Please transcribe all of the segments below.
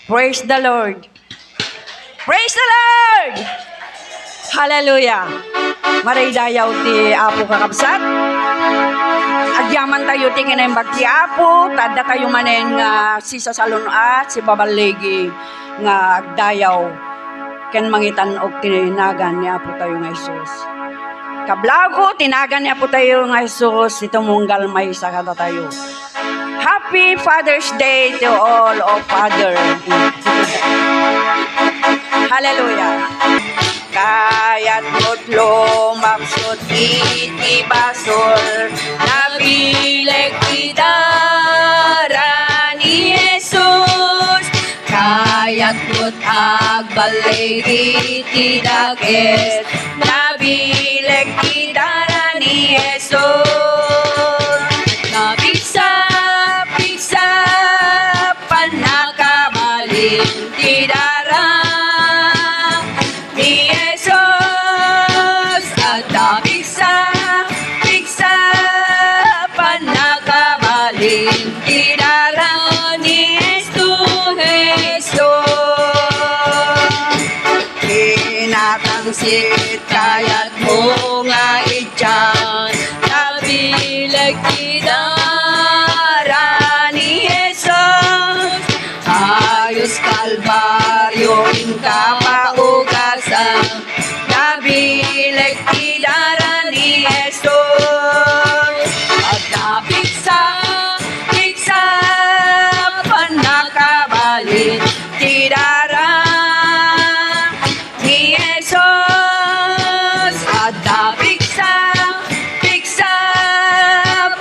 Praise the Lord. Praise the Lord! Hallelujah! Maray dayaw ti Apo kakabsat. Agyaman tayo ti kinayang bagti Apo. Tada tayo manen nga si Sasalon at si Babalegi nga agdayaw. Ken mangitan og tinagan ni Apo tayo nga Isus. Kablago, tinagan ni Apo tayo nga Isus. Ito munggal may sakata tayo. Happy Father's Day to all of Father. Hallelujah. Kaya't mo't lumaksot iti basol, nabileg idara ni Jesus. Kaya't mo't agbalig iti daget, nabileg idara ni Jesus. Napisa panakabalin idara ni Jesus. At napisa panakabalin idara ni Jesus. Kinatangsit kaya't mo nga ityan, nabileg idara ni Jesus. Ayos kalbaryo inka paugasan, nabileg idara ni Jesus. At napiksa panakabalin idara ni Jesus. At napiksa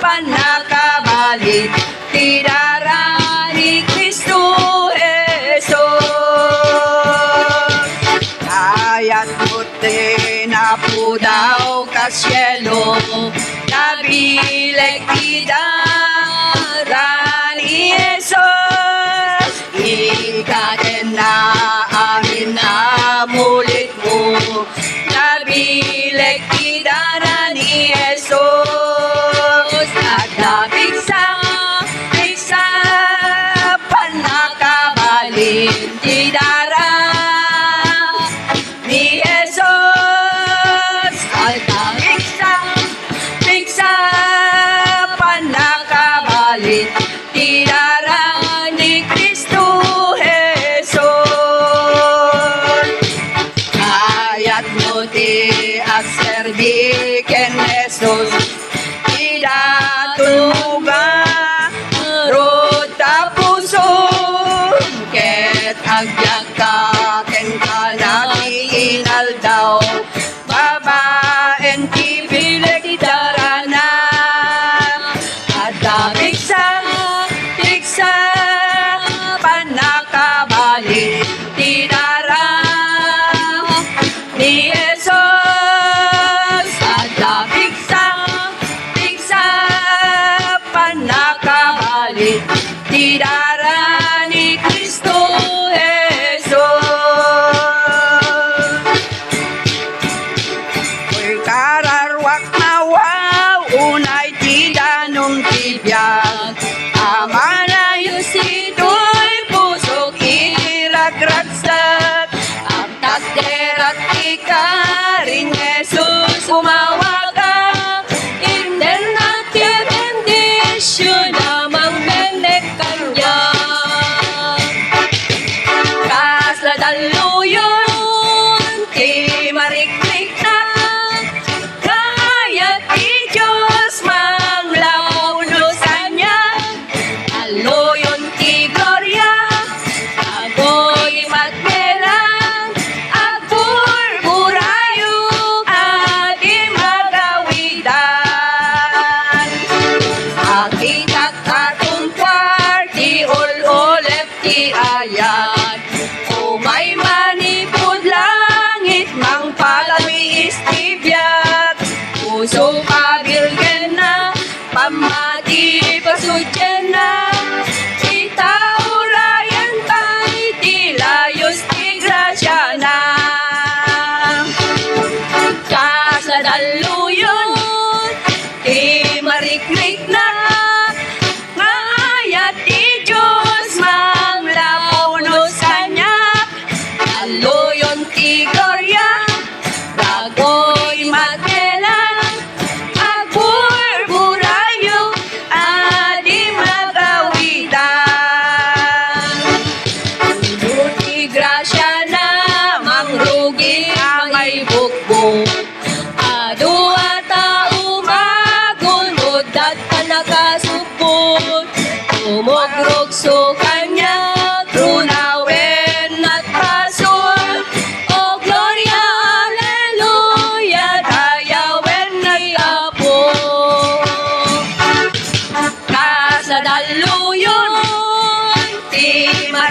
panakabalin idara ni Kristo Jesus. Kaya't puti na po daw kasyelo, nabileg idara ni Jesus. Ikaten na amin amulit mo, nabileg idara ni Jesus. At napiksa panakabalin idara ni Jesus. At napiksa panakabalin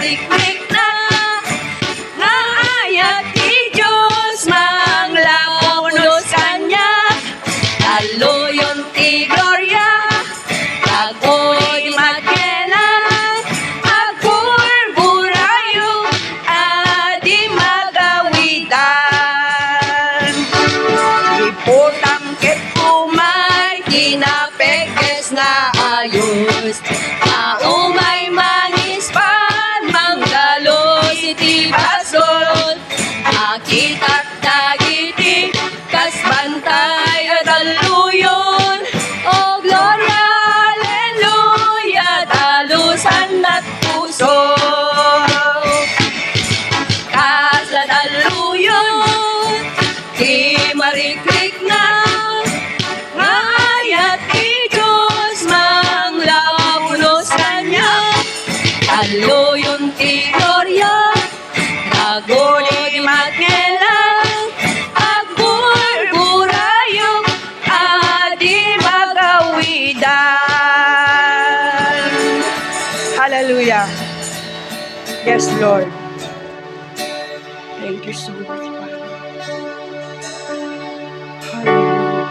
mariklik na nga ayat ti Diyos manglaunos kanya daluyon ti gloria agoy magkelan agburburayo adi magawidan iputang ket umay tinapekes na ayos umay mangispan manggalos iti basol akitat dagiti kas bantay at aluyon o gloria aleluya dalusan at puso kas aluyon di mariklik na ngayat ti Diyos manglaunos kanya aluyon ti gloria nagod magkelang agburburayo adi magawidan. Hallelujah. Yes, Lord. Thank you so much, Father. Hallelujah.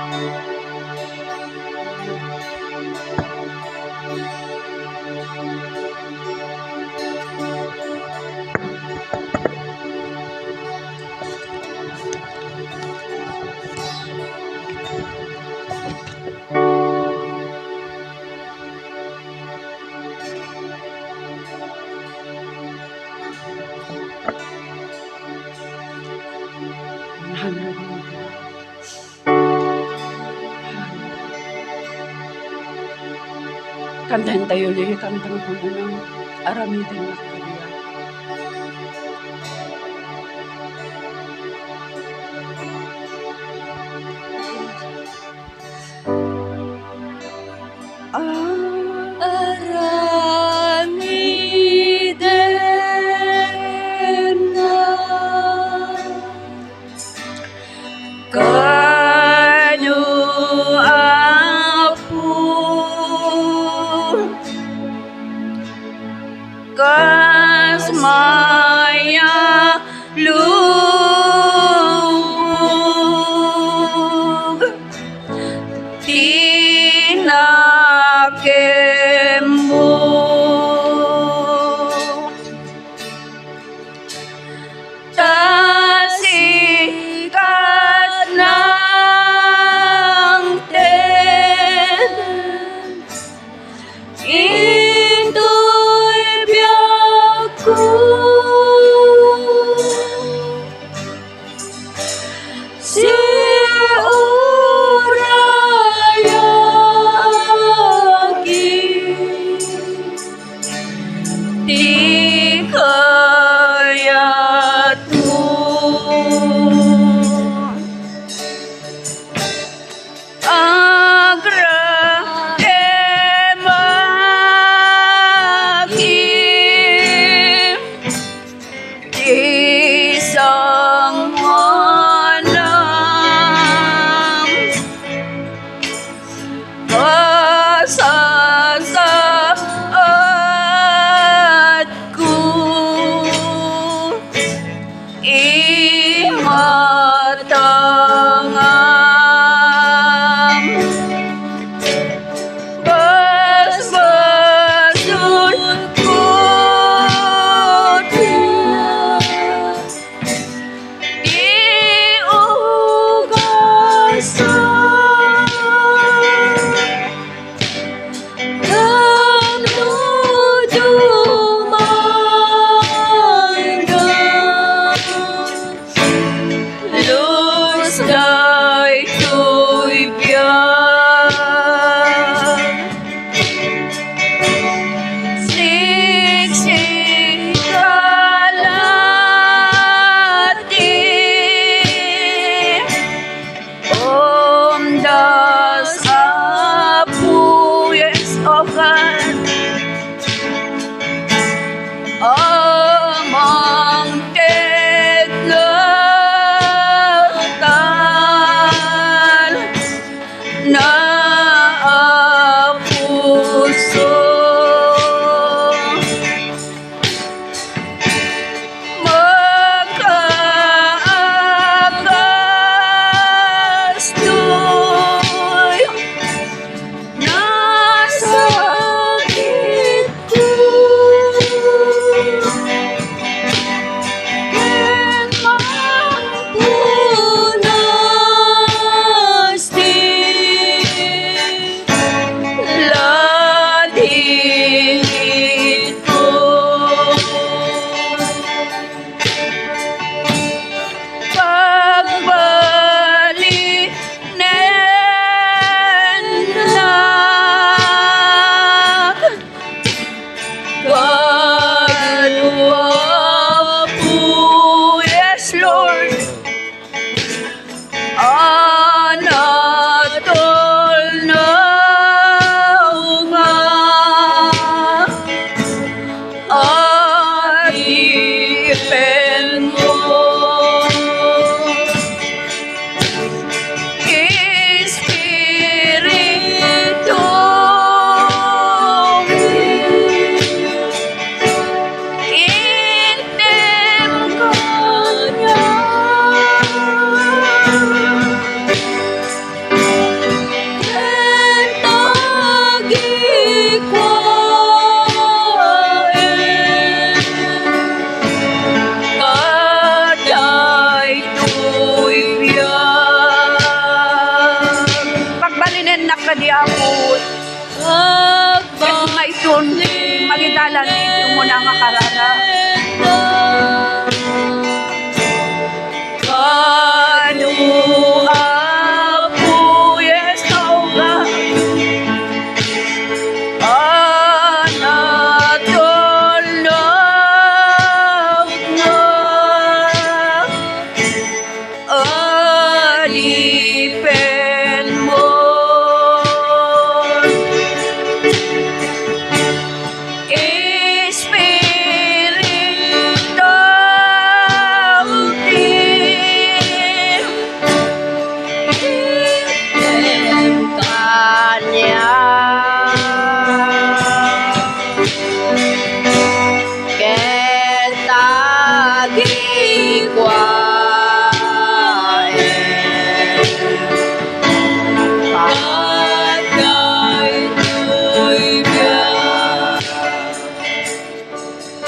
Kantahin tayo ulit, kantang ko ng aramidin na kanya. Aramidin na kanu apu kas maya lubog tinakemmo tasikat ng tenen into'y biyak ko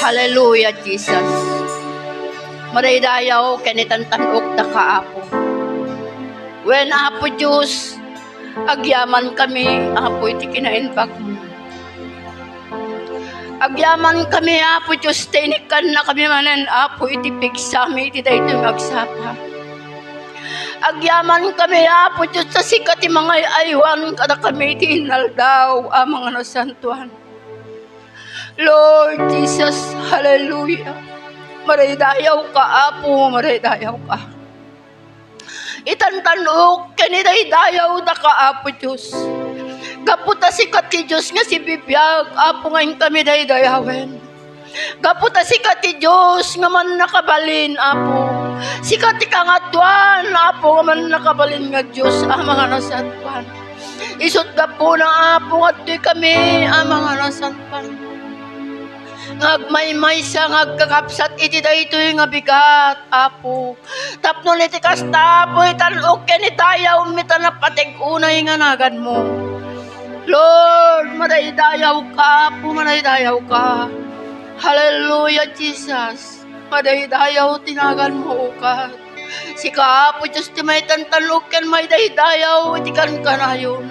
Hallelujah, Jesus. Maraydayaw kanitantanok da kaapo. When Apo Diyos, agyaman kami, Apo iti kinainbak mo. Agyaman kami, Apo Diyos, tinikan na kami manan, Apo iti pigsami, iti dahito magsapa. Agyaman kami, Apo Diyos, sa sikat ti mga aywan, kada kami iti inaldaw, amang nasantuan. Lord Jesus, hallelujah. Maraydayaw ka, Apo, maraydayaw ka. Itantanok, kanidaydayaw da ka, Apo Diyos. Gaputa sikat ti Diyos nga si bibiyag, Apo ngayon kami daydayawen. Gaputa sikat ti Diyos nga man nakabalin, Apo. Sikat ti kangatuan, Apo, nga man nakabalin nga Diyos, mga nasatpan. Isot gapo na, Apo, at di kami, mga nasatpan. Ngagmaymay siya, ngagkakapsat, iti da ito yung bigat, Apo. Tapno niti kasta, Apo, itanok, kenitayaw, mita na patig unay nga nagan mo. Lord, madaydayaw ka, Apo, madaydayaw ka. Hallelujah, Jesus. Madaydayaw, tinagan mo ka. Si ka, Apo, Diyos, ti may tantalukan, may daydayaw, itikan ka na yun.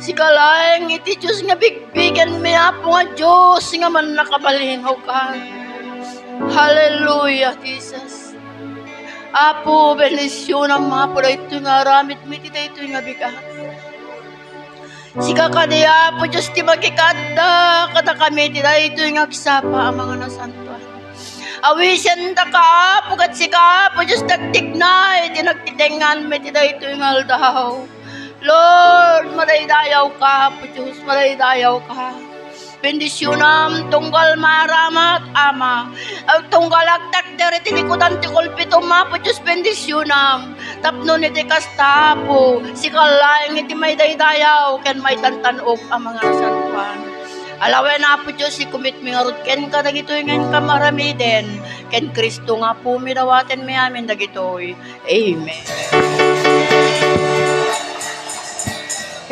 Si kalayang, iti Diyos nga bigbigan, may Apo nga Diyos, nga man nakabalinaw ka. Hallelujah, Jesus. Apo, benisyon ang mga pula ito nga ramit, may tita ito nga bigat. Sika kadiya po Diyos ti magkikada, kada kami ti da ito yung agsapa ang mga nasantuan. Awisan da ka po kat sika po Diyos nagtignay, ti nagtitengan, may ti da ito yung aldaw. Lord, maraydayaw ka po Diyos, maraydayaw ka. Bendisyonam, tunggal maramat, Ama. Tunggal agtak, dere tinikutan ti kulpito, ma po Diyos, bendisyonam. Tapno ni ti kasta po, si kalayang iti may daydayaw, ken may tantanog ang mga nasantuan. Alawen na po Diyos, si kumit mi nga rod, ken ka dagitoy ngayon ka maramiden, ken Kristo nga po minawaten mi amin dagitoy. Amen.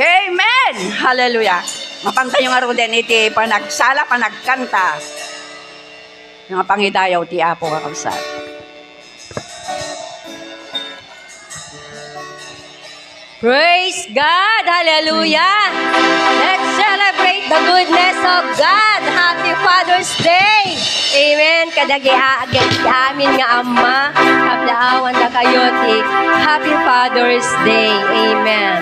Amen! Hallelujah! Mapantay yung aro din iti panagsala, panagkanta. Yung pangidayaw ti Apo kakabsat. Praise God! Hallelujah! Let's celebrate the goodness of God! Happy Father's Day! Amen! Kadagi amin nga Ama, kablaawan na kayo ti Happy Father's Day! Amen!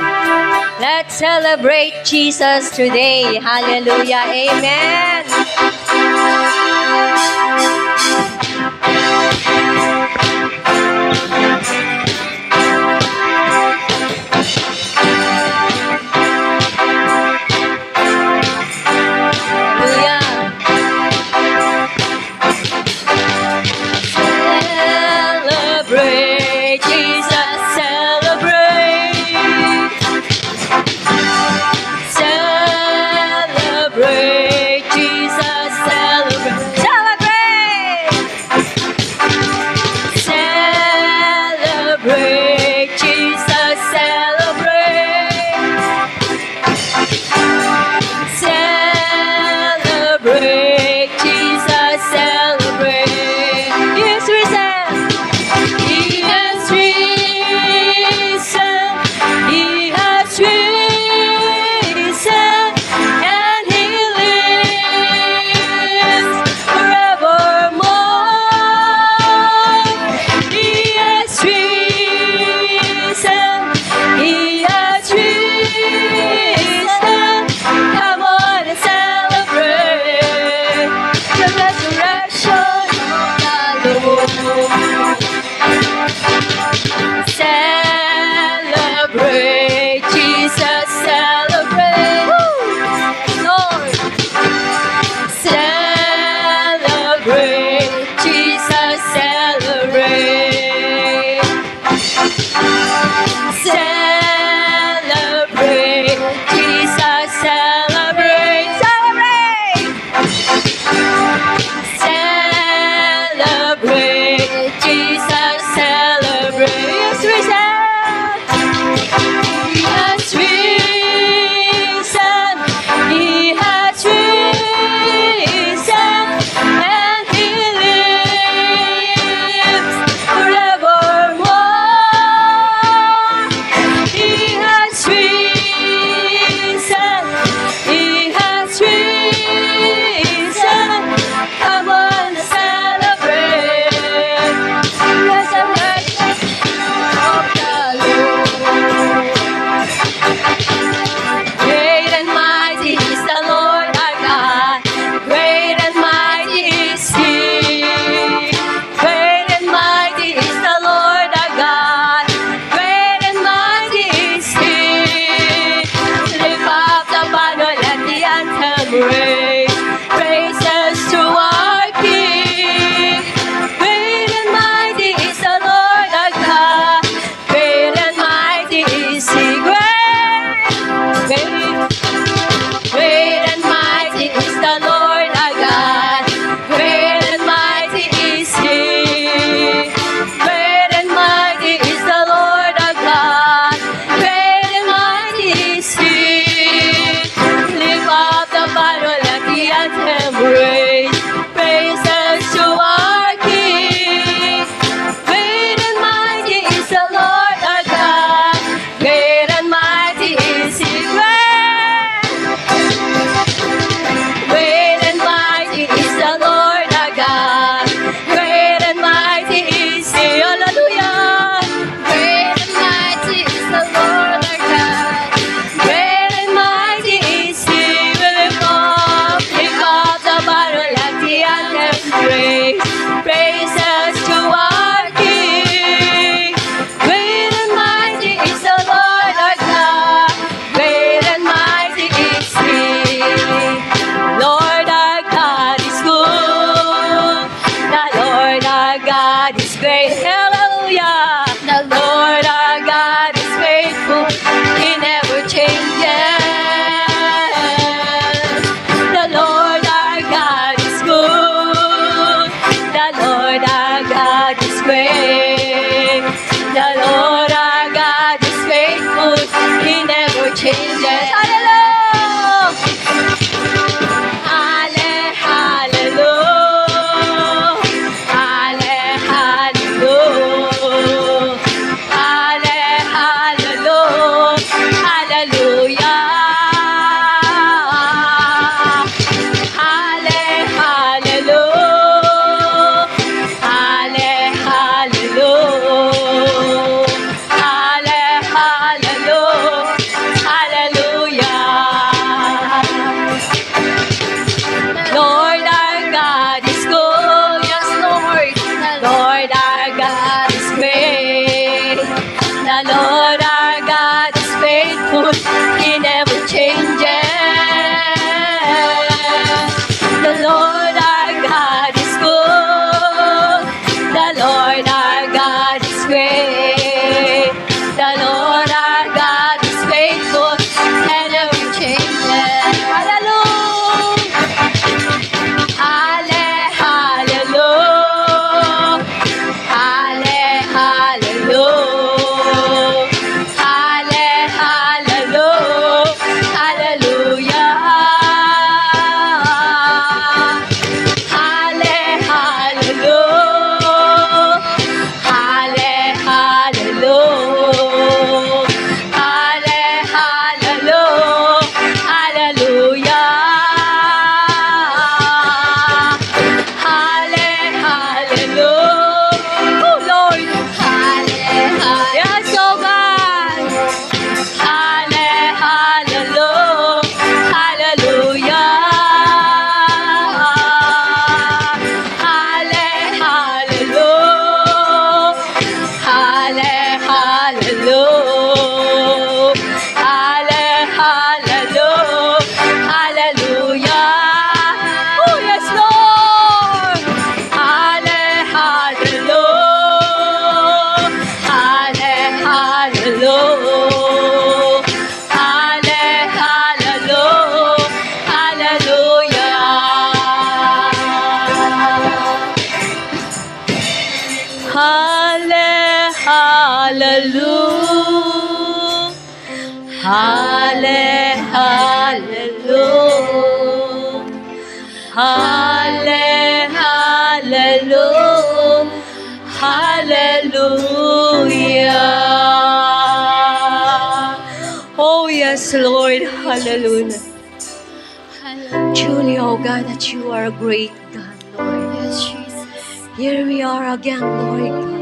Let's celebrate Jesus today! Hallelujah! Amen! Celebrate Jesus, celebrate. Celebrate Jesus, celebrate. praises to our King. Great and mighty is the Lord our God. Great and mighty is He. Lord our God is good. The Lord our God is great. Hallelujah. The Lord our God is faithful. He never changes. The Lord our God is good. The Lord our God is great. The Lord our God is faithful. He never changes. Hallelujah. Hallelujah. Hallelujah. Hallelujah. Hallelujah. Lord our God is good, yes Lord. Lord our God is great. The Lord our God is faithful. He never changes. The Lord our God is good. The Lord our God is great. The Lord our God is faithful and never changes. Hallelujah. Hallelujah. Hallelujah. Hallelujah. Hallelujah. Hallelujah. Hallelujah. Hallelujah. Hallelujah. Oh Lord. Hallelujah. Yes, oh God. Hallelujah. Hallelujah. Hallelujah. Hallelujah. Hallelujah. Hallelujah. Oh yes, Lord. Hallelujah. Hallelujah. Hallelujah. Hallelujah. Hallelujah. Hallelujah. Hallelujah. Hallelujah. Oh yes, Lord. Hallelujah. Truly, oh God, that you are a great God, Lord. Yes, Jesus. Here we are again, Lord.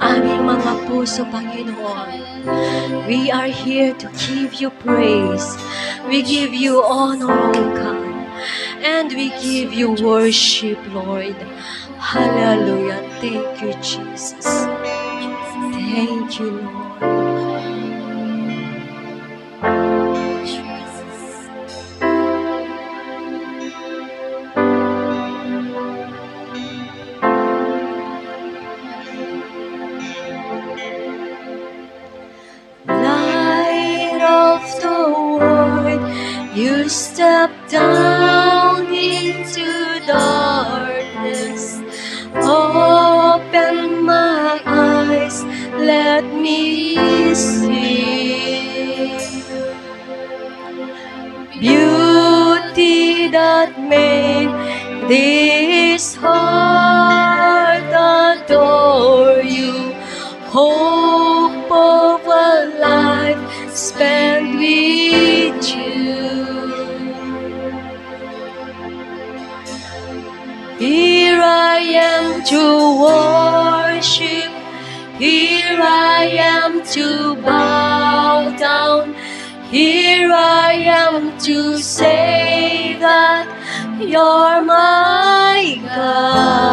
Aming mga puso, Panginoon. We are here to give you praise. We give you honor, oh God. And we give you worship, Lord. Hallelujah. Thank you, Jesus. Thank you, Lord. Light of the world, you step down into darkness. Open my eyes, let me see beauty that made this heart adore you. Hope of a life spent with you. Here I am to worship. Here I am to bow down. Here I am to say that you're my God.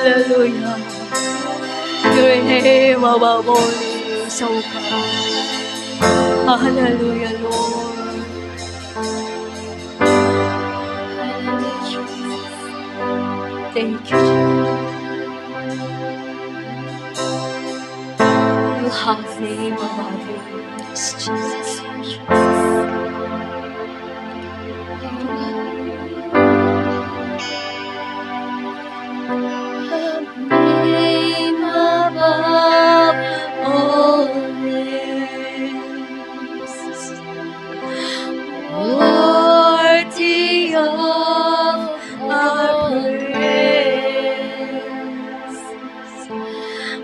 Hallelujah. Your name above all names, O God. Hallelujah, Lord. Hallelujah, Jesus. Thank you, Jesus. You have name above all names, Jesus. Name above all names, worthy of our praise.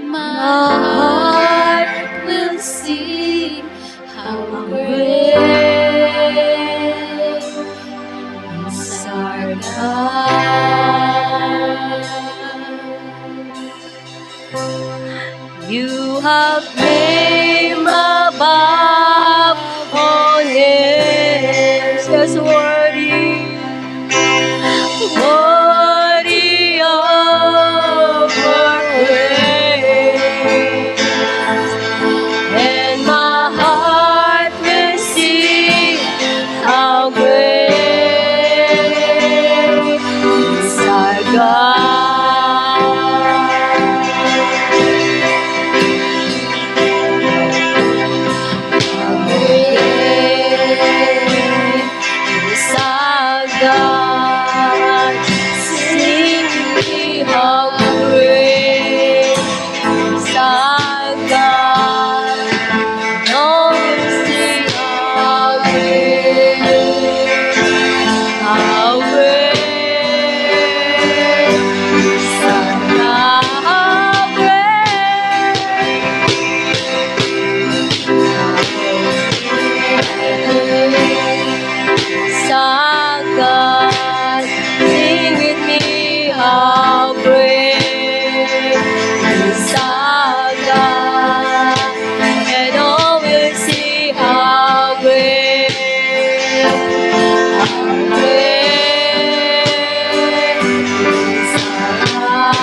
My heart will sing how great is our God. You have name above all names. Yes, worthy, worthy of our praise. And my heart will sing how great is our God. How great is our God. Sing me how great is our God. Oh, sing how great is our God. How great is our God. Sing with me, how great is our God. And all will see how great is our God.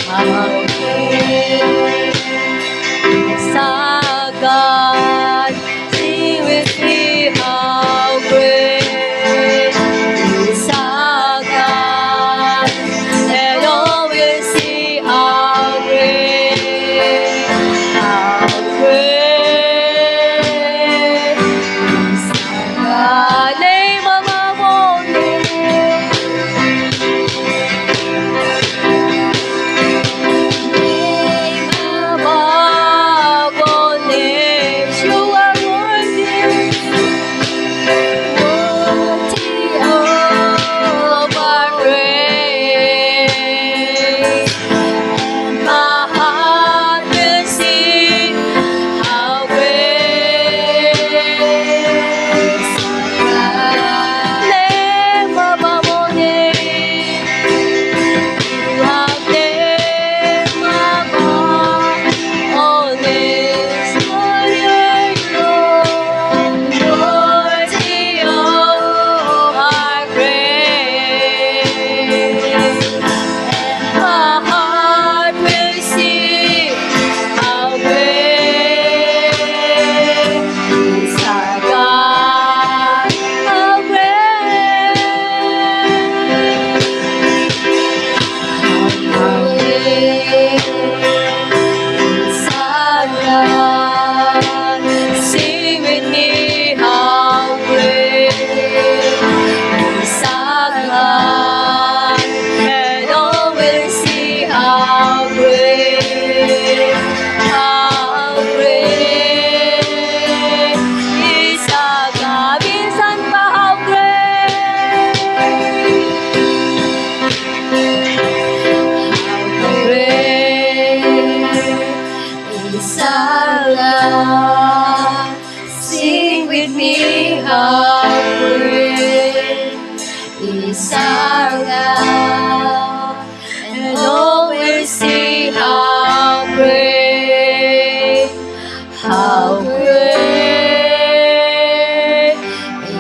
How great is our God. Sing with me, how great is our God. And all will see how great is our God. Name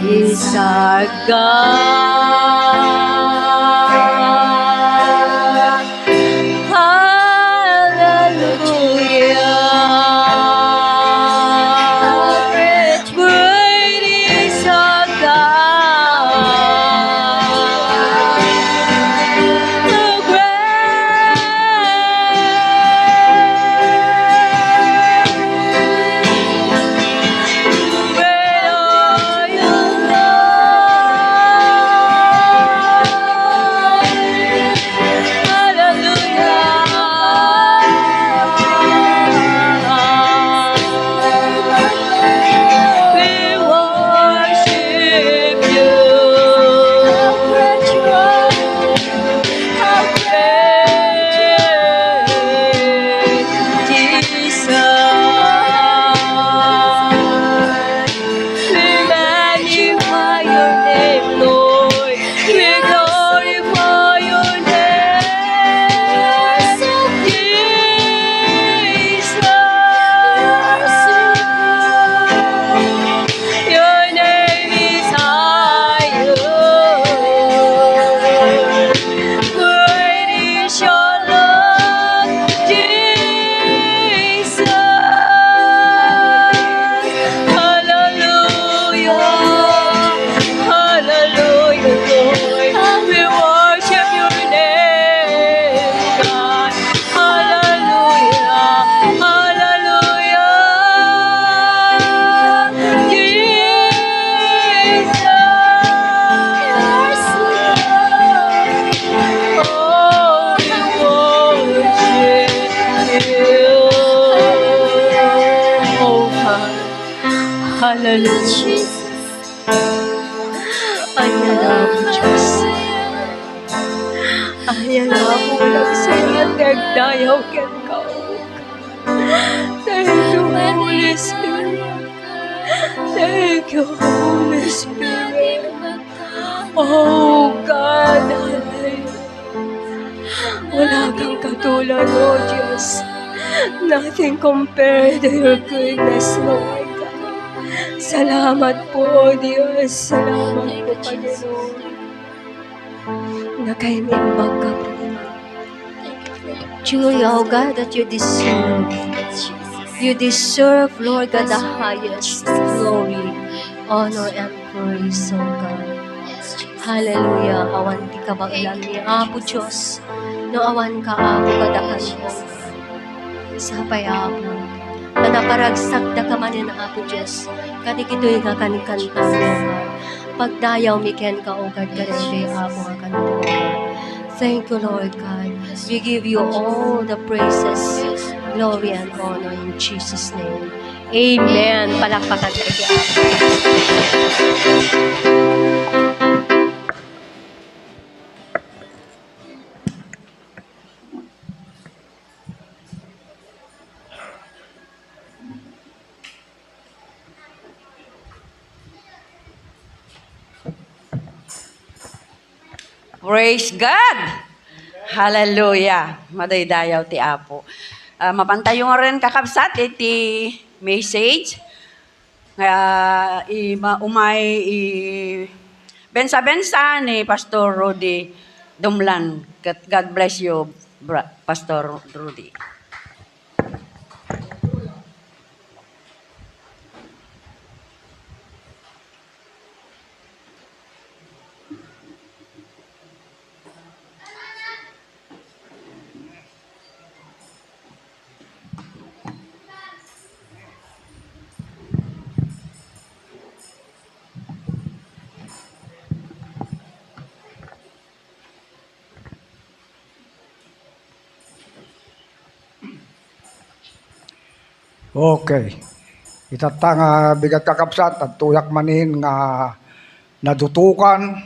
is our God. Hallelujah. Great is our God. Hallelujah. Ayan ako, Diyos. Ayan ako, nagsayan, nagdayaw, ken ka. Thank you, Holy Spirit. Thank you, Holy Spirit. Oh, God, hallelujah. Wala kang katulad, oh Diyos. Nothing compared to your goodness, Lord. Salamat po, Diyos. Salamat po, Panginoon. Nakahimimbag ka po. Truly, oh God, that you deserve. You deserve, Lord God, the highest glory, honor, and praise, oh God. Hallelujah. Awan ti kabailan ni Apo Diyos. No awan ka, Apo, kadakan mo. Sapay, Apo. Nanaparagsak da ka manin, Apo Diyos. Kanikito'y nga kanikanta mo, God. Pagdayaw mi ken ka, O God, karente, Apo, nga kanito, God. Thank you, Lord God. We give you all the praises, glory, and honor in Jesus' name. Amen. Palakpakan tayo kay Apo. Praise God! Hallelujah! Madaydayaw ti Apo. Mapantayo nga rin kakabsat iti message. Bensa-bensa ni Pastor Rudy Dumlan. God bless you, Pastor Rudy. Okay. Itata nga bigat kakabsat at tuyak manin nga nadutukan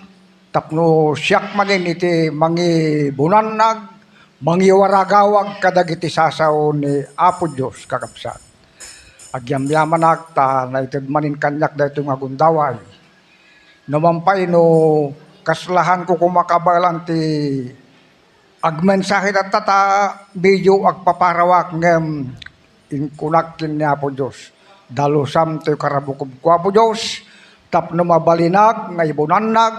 tapno siyak manin iti mangi bunannag mangi waragawag kadagiti sasaw ni Apo Dios kakabsat. Agyamyamanak ta naited manin kanyak dayto nga gundaway. Namampay no kaslahan ko kumakabalan ti agmensahe at tata video agpaparawak ngem in kunakin ni Apo Diyos. Dalusam to karabukub ko Apo Diyos, tapno mabalinag nga ibunannag,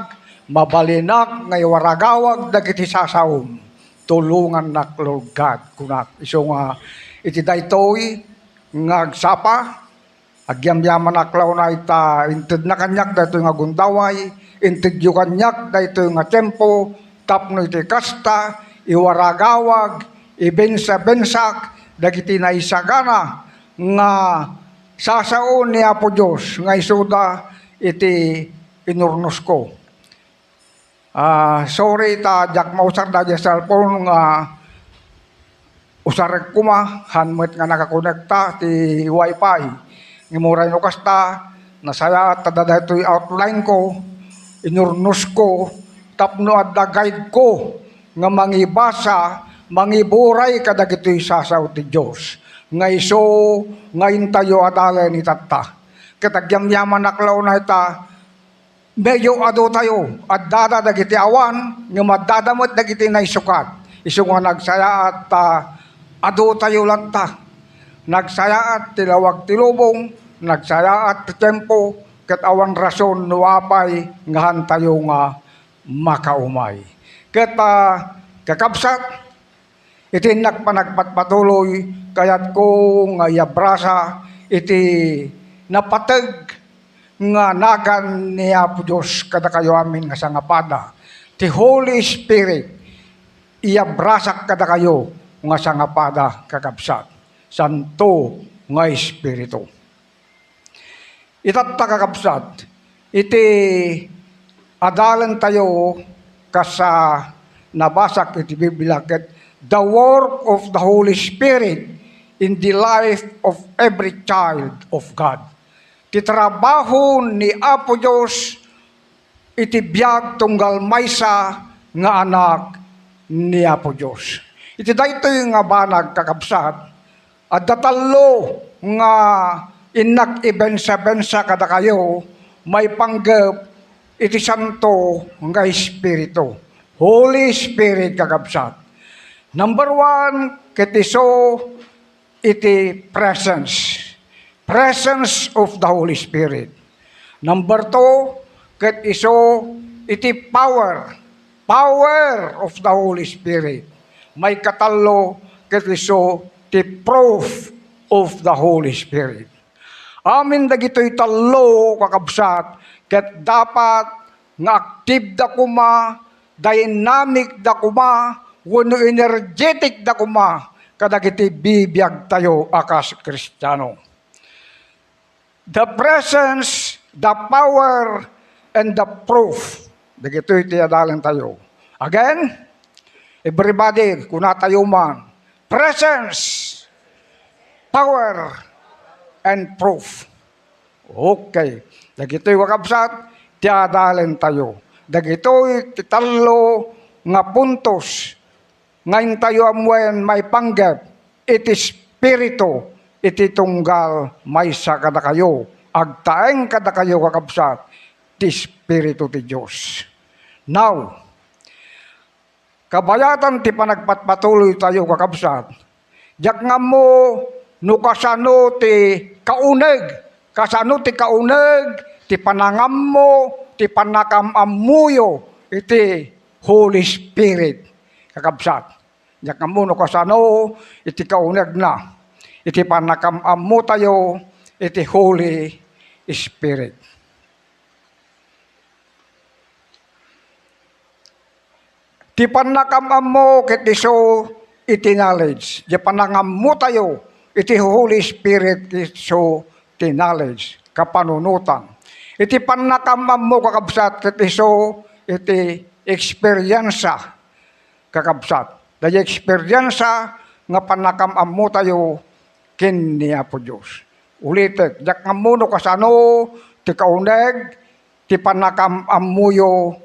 mabalinag nga iwaragawag dagiti sasawom. Tulungan nak Lord God kunak. Iso nga iti daytoy nga agsapa, agyamyaman aklaw na ita inted na kanyak daytoy nga gundaway, inted yu kanyak daytoy nga tempo, tapno iti kasta, iwaragawag, ibensa-bensak, dagiti naisagana nga sasaon ni Apo Diyos nga isuda iti inurnos ko. Sorry ta jak mausar da di cellphone nga usarek kuma hanmet nga nakakonekta ti wifi. Ngimuray no kasta nasaya tada daytoy outline ko, inurnos ko, tapno adda guide ko nga mangibasa, mangiburay kadagitoy sasaw ti Dios. Nga iso ngayon tayo adala ni tatta. Katagyamyaman naklaw na ita, medyo ado tayo, at dada dagiti awan, nga madadamot dagiti naisukat. Iso nga nagsaya at ado tayo lang ta. Nagsaya at tilawag tilubong, nagsaya at tempo, kat awan rason nuwapay, ngahan tayo nga makaumay. Kat kakabsat, iti nagpanagpatpatuloy, kayat ko nga yabrasa, iti napatag nga nagan ni Apo Diyos kada kayo amin nga sangapada. Ti Holy Spirit, iyabrasak kada kayo nga sangapada kakabsat. Santo nga Espiritu. Itatta kakabsat, iti adalan tayo kasa nabasak iti Biblia ket the work of the Holy Spirit in the life of every child of God. Ti trabaho ni Apo Diyos iti biag tunggal maysa nga anak ni Apo Diyos. Iti daytoy nga banag kakabsat at datalo nga inak ibensa-bensa kada kayo may panggap iti santo nga Espiritu. Holy Spirit kakabsat. Number 1, ketiso iti presence. Presence of the Holy Spirit. Number 2, ketiso iti power. Power of the Holy Spirit. May katalo ketiso iti proof of the Holy Spirit. Amin dagitoy talo kakabsat ket dapat nga active da kuma, dynamic da kuma, wano energetic da kuma kadagiti bibiyag tayo akas Kristiyano. The presence, the power, and the proof. Dagito'y tiyadalan tayo. Again, everybody, kuna tayo man. Presence, power, and proof. Okay. Dagito'y wakabsat, tiyadalan tayo. Dagito'y titalo nga puntos ngayon tayo amwen may panggap, iti spirito, iti tunggal maysa kada kayo, agtaeng kada kayo kakabsat, ti spirito ti Diyos. Now, kabayatan ti panagpatpatuloy tayo kakabsat, jak nga mo, no kasano ti kauneg, kasano ti kauneg, ti panangam mo, ti panakamamuyo, iti Holy Spirit. Kakabsat. Jak nga mo no kasano, iti kauneg na. Iti panakam mo tayo, iti Holy Spirit. Ti panakam mo ket iso iti knowledge. Di panangam mo tayo, iti Holy Spirit iso ti knowledge, kapanunutan. Iti panakam mo kakabsat ket iso iti eksperyensa kakabsat. Dahil eksperyensa nga panakam mo tayo ken ni Apo Diyos. Ulitek, jak nga mo no kasano, ti kauneg, ti panakam amuyo,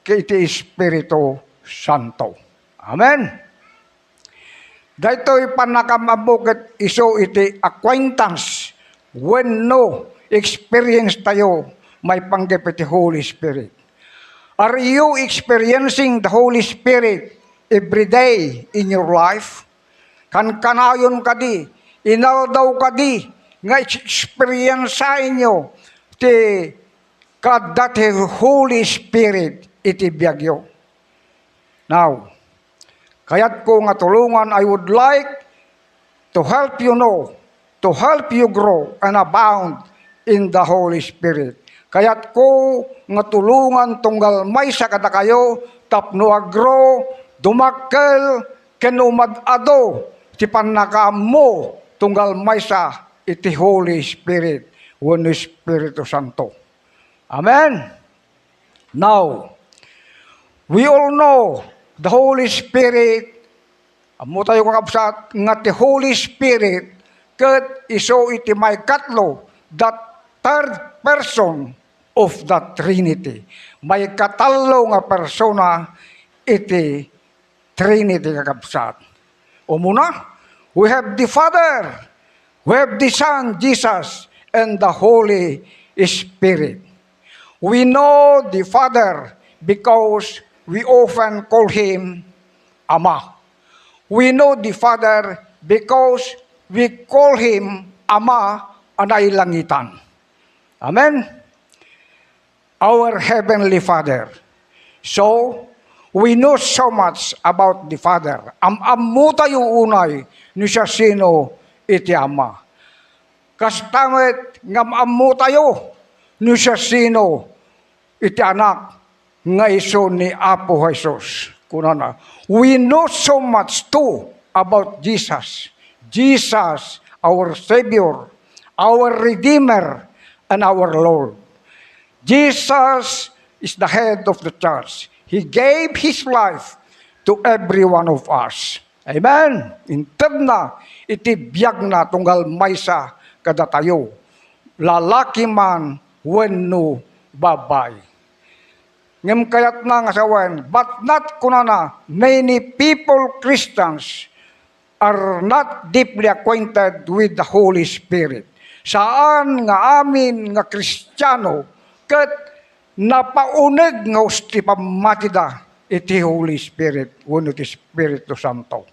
ki iti Espiritu Santo. Amen. Dahito'y panakam amo ket iso iti acquaintance, when no experience tayo, may panggap iti Holy Spirit. Are you experiencing the Holy Spirit every day in your life? Kanayon ka di, inaldaw ka di, nga experience sa inyo, ti kad dati Holy Spirit iti biyagyo. Now, kaya't ko nga tulungan, I would like to help you know, to help you grow and abound in the Holy Spirit. Kaya't ko nga tulungan tunggal may sa kada kayo, tapno agro, dumakkel, kenumad-ado, ti panaka mo, tunggal may sa iti Holy Spirit, wenno Espiritu Santo. Amen? Now, we all know the Holy Spirit, amo tayo kakabsat, nga ti Holy Spirit, ket iso iti may katlo, that third person of the Trinity. May katalo nga persona iti Trinity kakabsat. Umuna, we have the Father, we have the Son, Jesus, and the Holy Spirit. We know the Father because we often call Him Ama. We know the Father because we call Him Ama anay langitan. Amen? Our Heavenly Father. So, we know so much about the Father. Am-amu tayo unay ni siya sino iti Ama. Kastamit ngam-amu tayo ni siya sino iti anak nga iso ni Apo Jesus. Kunana, we know so much too about Jesus. Jesus, our Savior, our Redeemer, and our Lord. Jesus is the head of the church. He gave His life to every one of us. Amen? Inted na, iti biyag na tunggal maysa kada tayo. Lalaki man, wenno babay. Ngem kayat na nga sawen, but not kunana, many people, Christians, are not deeply acquainted with the Holy Spirit. Saan nga amin nga Kristiyano, ket napauneg nga usti pamatida iti Holy Spirit, wenno iti Espiritu Santo.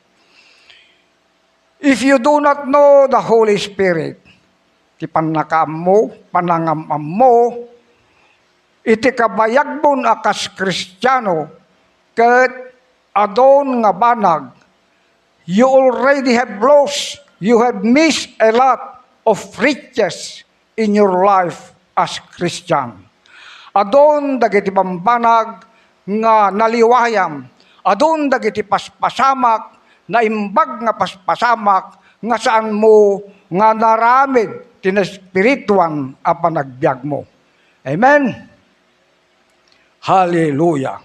If you do not know the Holy Spirit, ti panakaam mo, panangam mo, iti kabayagbon akas Kristiyano, ket adon nga banag, you already have lost, you have missed a lot of riches in your life as Christian. Adon dagiti pambanag nga naliwayam, adon dagiti paspasamak, na imbag nga paspasamak, nga saan mo nga naramid tinespirituan a panagbiag mo. Amen? Hallelujah.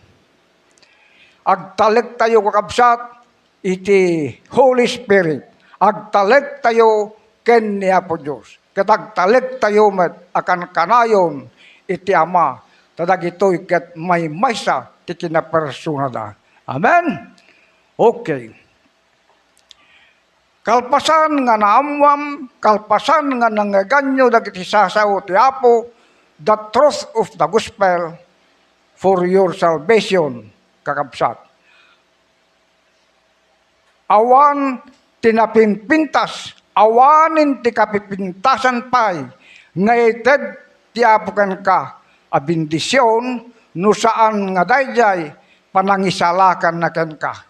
Agtaleg tayo kakabsat, iti Holy Spirit. Agtaleg tayo ken ni Apo Diyos. Katagtaleg tayo met akan kanayon iti Ama. Tadag ito'y ket may maysa ti kinapersona da. Amen? Okay. Kalpasan nga naamwam, kalpasan nga nangaganyo dagiti sasaw ti Apo, the truth of the gospel for your salvation, kakabsat. Awan tinapinpintas, awanin ti kapipintasan pay, nga ited ti apukan ka, a bendisyon, no saan nga dayjay, panangisalakan na ken ka.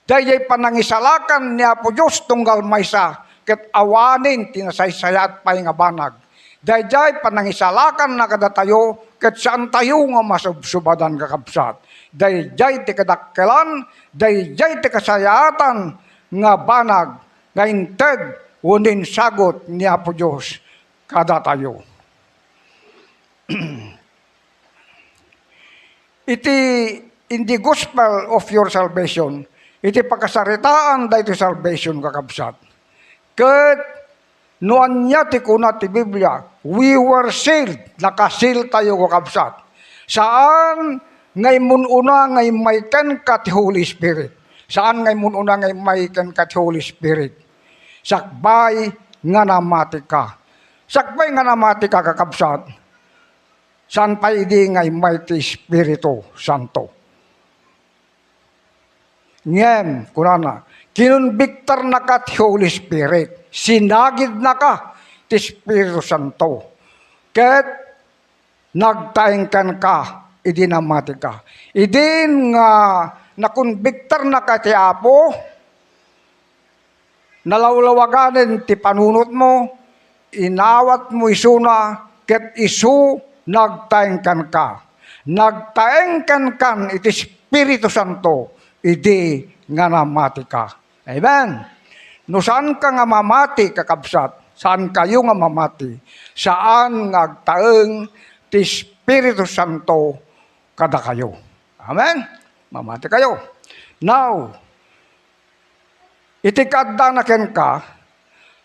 Dayjay panangisalakan ni Apo Diyos tunggal maysa, ket awanin tinasaysayat pay nga banag. Dayjay panangisalakan na kada tayo, ket saan tayo nga masubsubadan kakabsat. Dayjay ti kadakkelan, dayjay ti kasayatan nga banag, nga inted unin sagot ni Apo Diyos kada tayo. Iti in the gospel of your salvation, iti pagkasaritaan dahito salvation kakabsat. Ket noan niya ti kuna ti Biblia, we were sealed, nakasil tayo kakabsat. Saan ngay mununa ngay mayken ka ti Holy Spirit? Saan ngay mununa ngay mayken ka ti Holy Spirit? Sakbay nga namati ka. Sakbay nga namati ka kakabsat. Saan pa idi ngay mighty Espiritu Santo? Ngem, kunana, kinunbiktar na ka ti Holy Spirit. Sinagid na ka ti Espiritu Santo. Ket nagtaingkan ka, idi namati ka. Idin nga nakonbiktar na ka ti Apo, nalawlawaganin ti panunot mo, inawat mo isuna, ket isu nagtaingkan ka. Nagtaingkan kan iti Espiritu Santo, idi nga namati ka. Amen. No saan ka nga mamati, kakabsat? Saan kayo nga mamati? Saan ngagtaeng ti Espiritu Santo kada kayo? Amen? Mamati kayo. Now, itikadda na ken ka,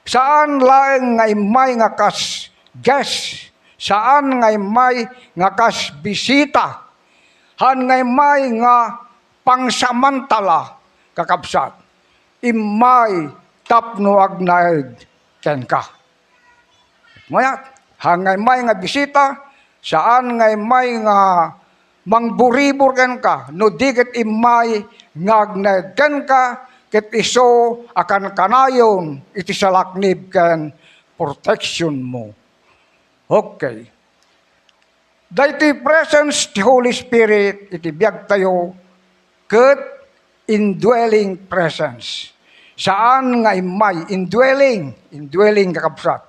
saan laeng nga imay nga kas guest, saan nga imay nga kas bisita, han nga imay nga pangsamantala, kakabsat, imay tapno agnaed ken ka. Mayat, hangay may nga bisita, saan ngay may nga mangburibor ken ka, no diket imay ngagned ken ka, ket iso akan kanayon iti salaknib ken protection mo. Okay. Dahiti presence ti Holy Spirit iti biag tayo ket indwelling presence. Saan nga imay indwelling kakabsat.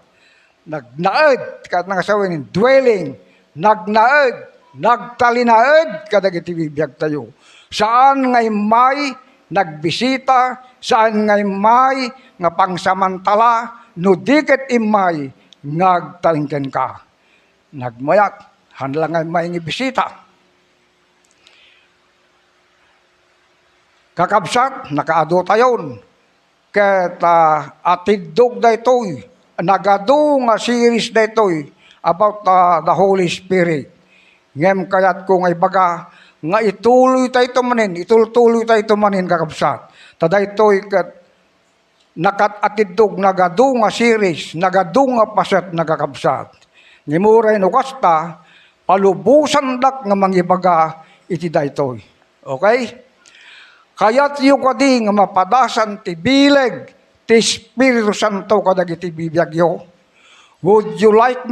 Nagnaed kat nangasawin indwelling, nagnaed, nagtalinaed kadagiti bibiyag tayo. Saan nga imay nagbisita, saan nga imay nga pangsamantala, no diket imay ngagtalingken ka. Nagmayat, hanlang nga imay nga bisita. Kakabsat, nakaado tayon. Ket atidog daytoy, nagado nga series daytoy about the Holy Spirit. Ngem kayat ko nga ibaga, nga ituloy tayo itultuloy tayo manin kakabsat. Tadaytoy ket nakatidog nagado nga series, nagado nga paset nagakabsat. Ngimuray no kasta, palubusan dak nga mangibaga iti daytoy. Okay? Kayat yu kadi nga mapadasan ti bileg ti Espiritu Santo kadagiti bibiyagyo. Would you like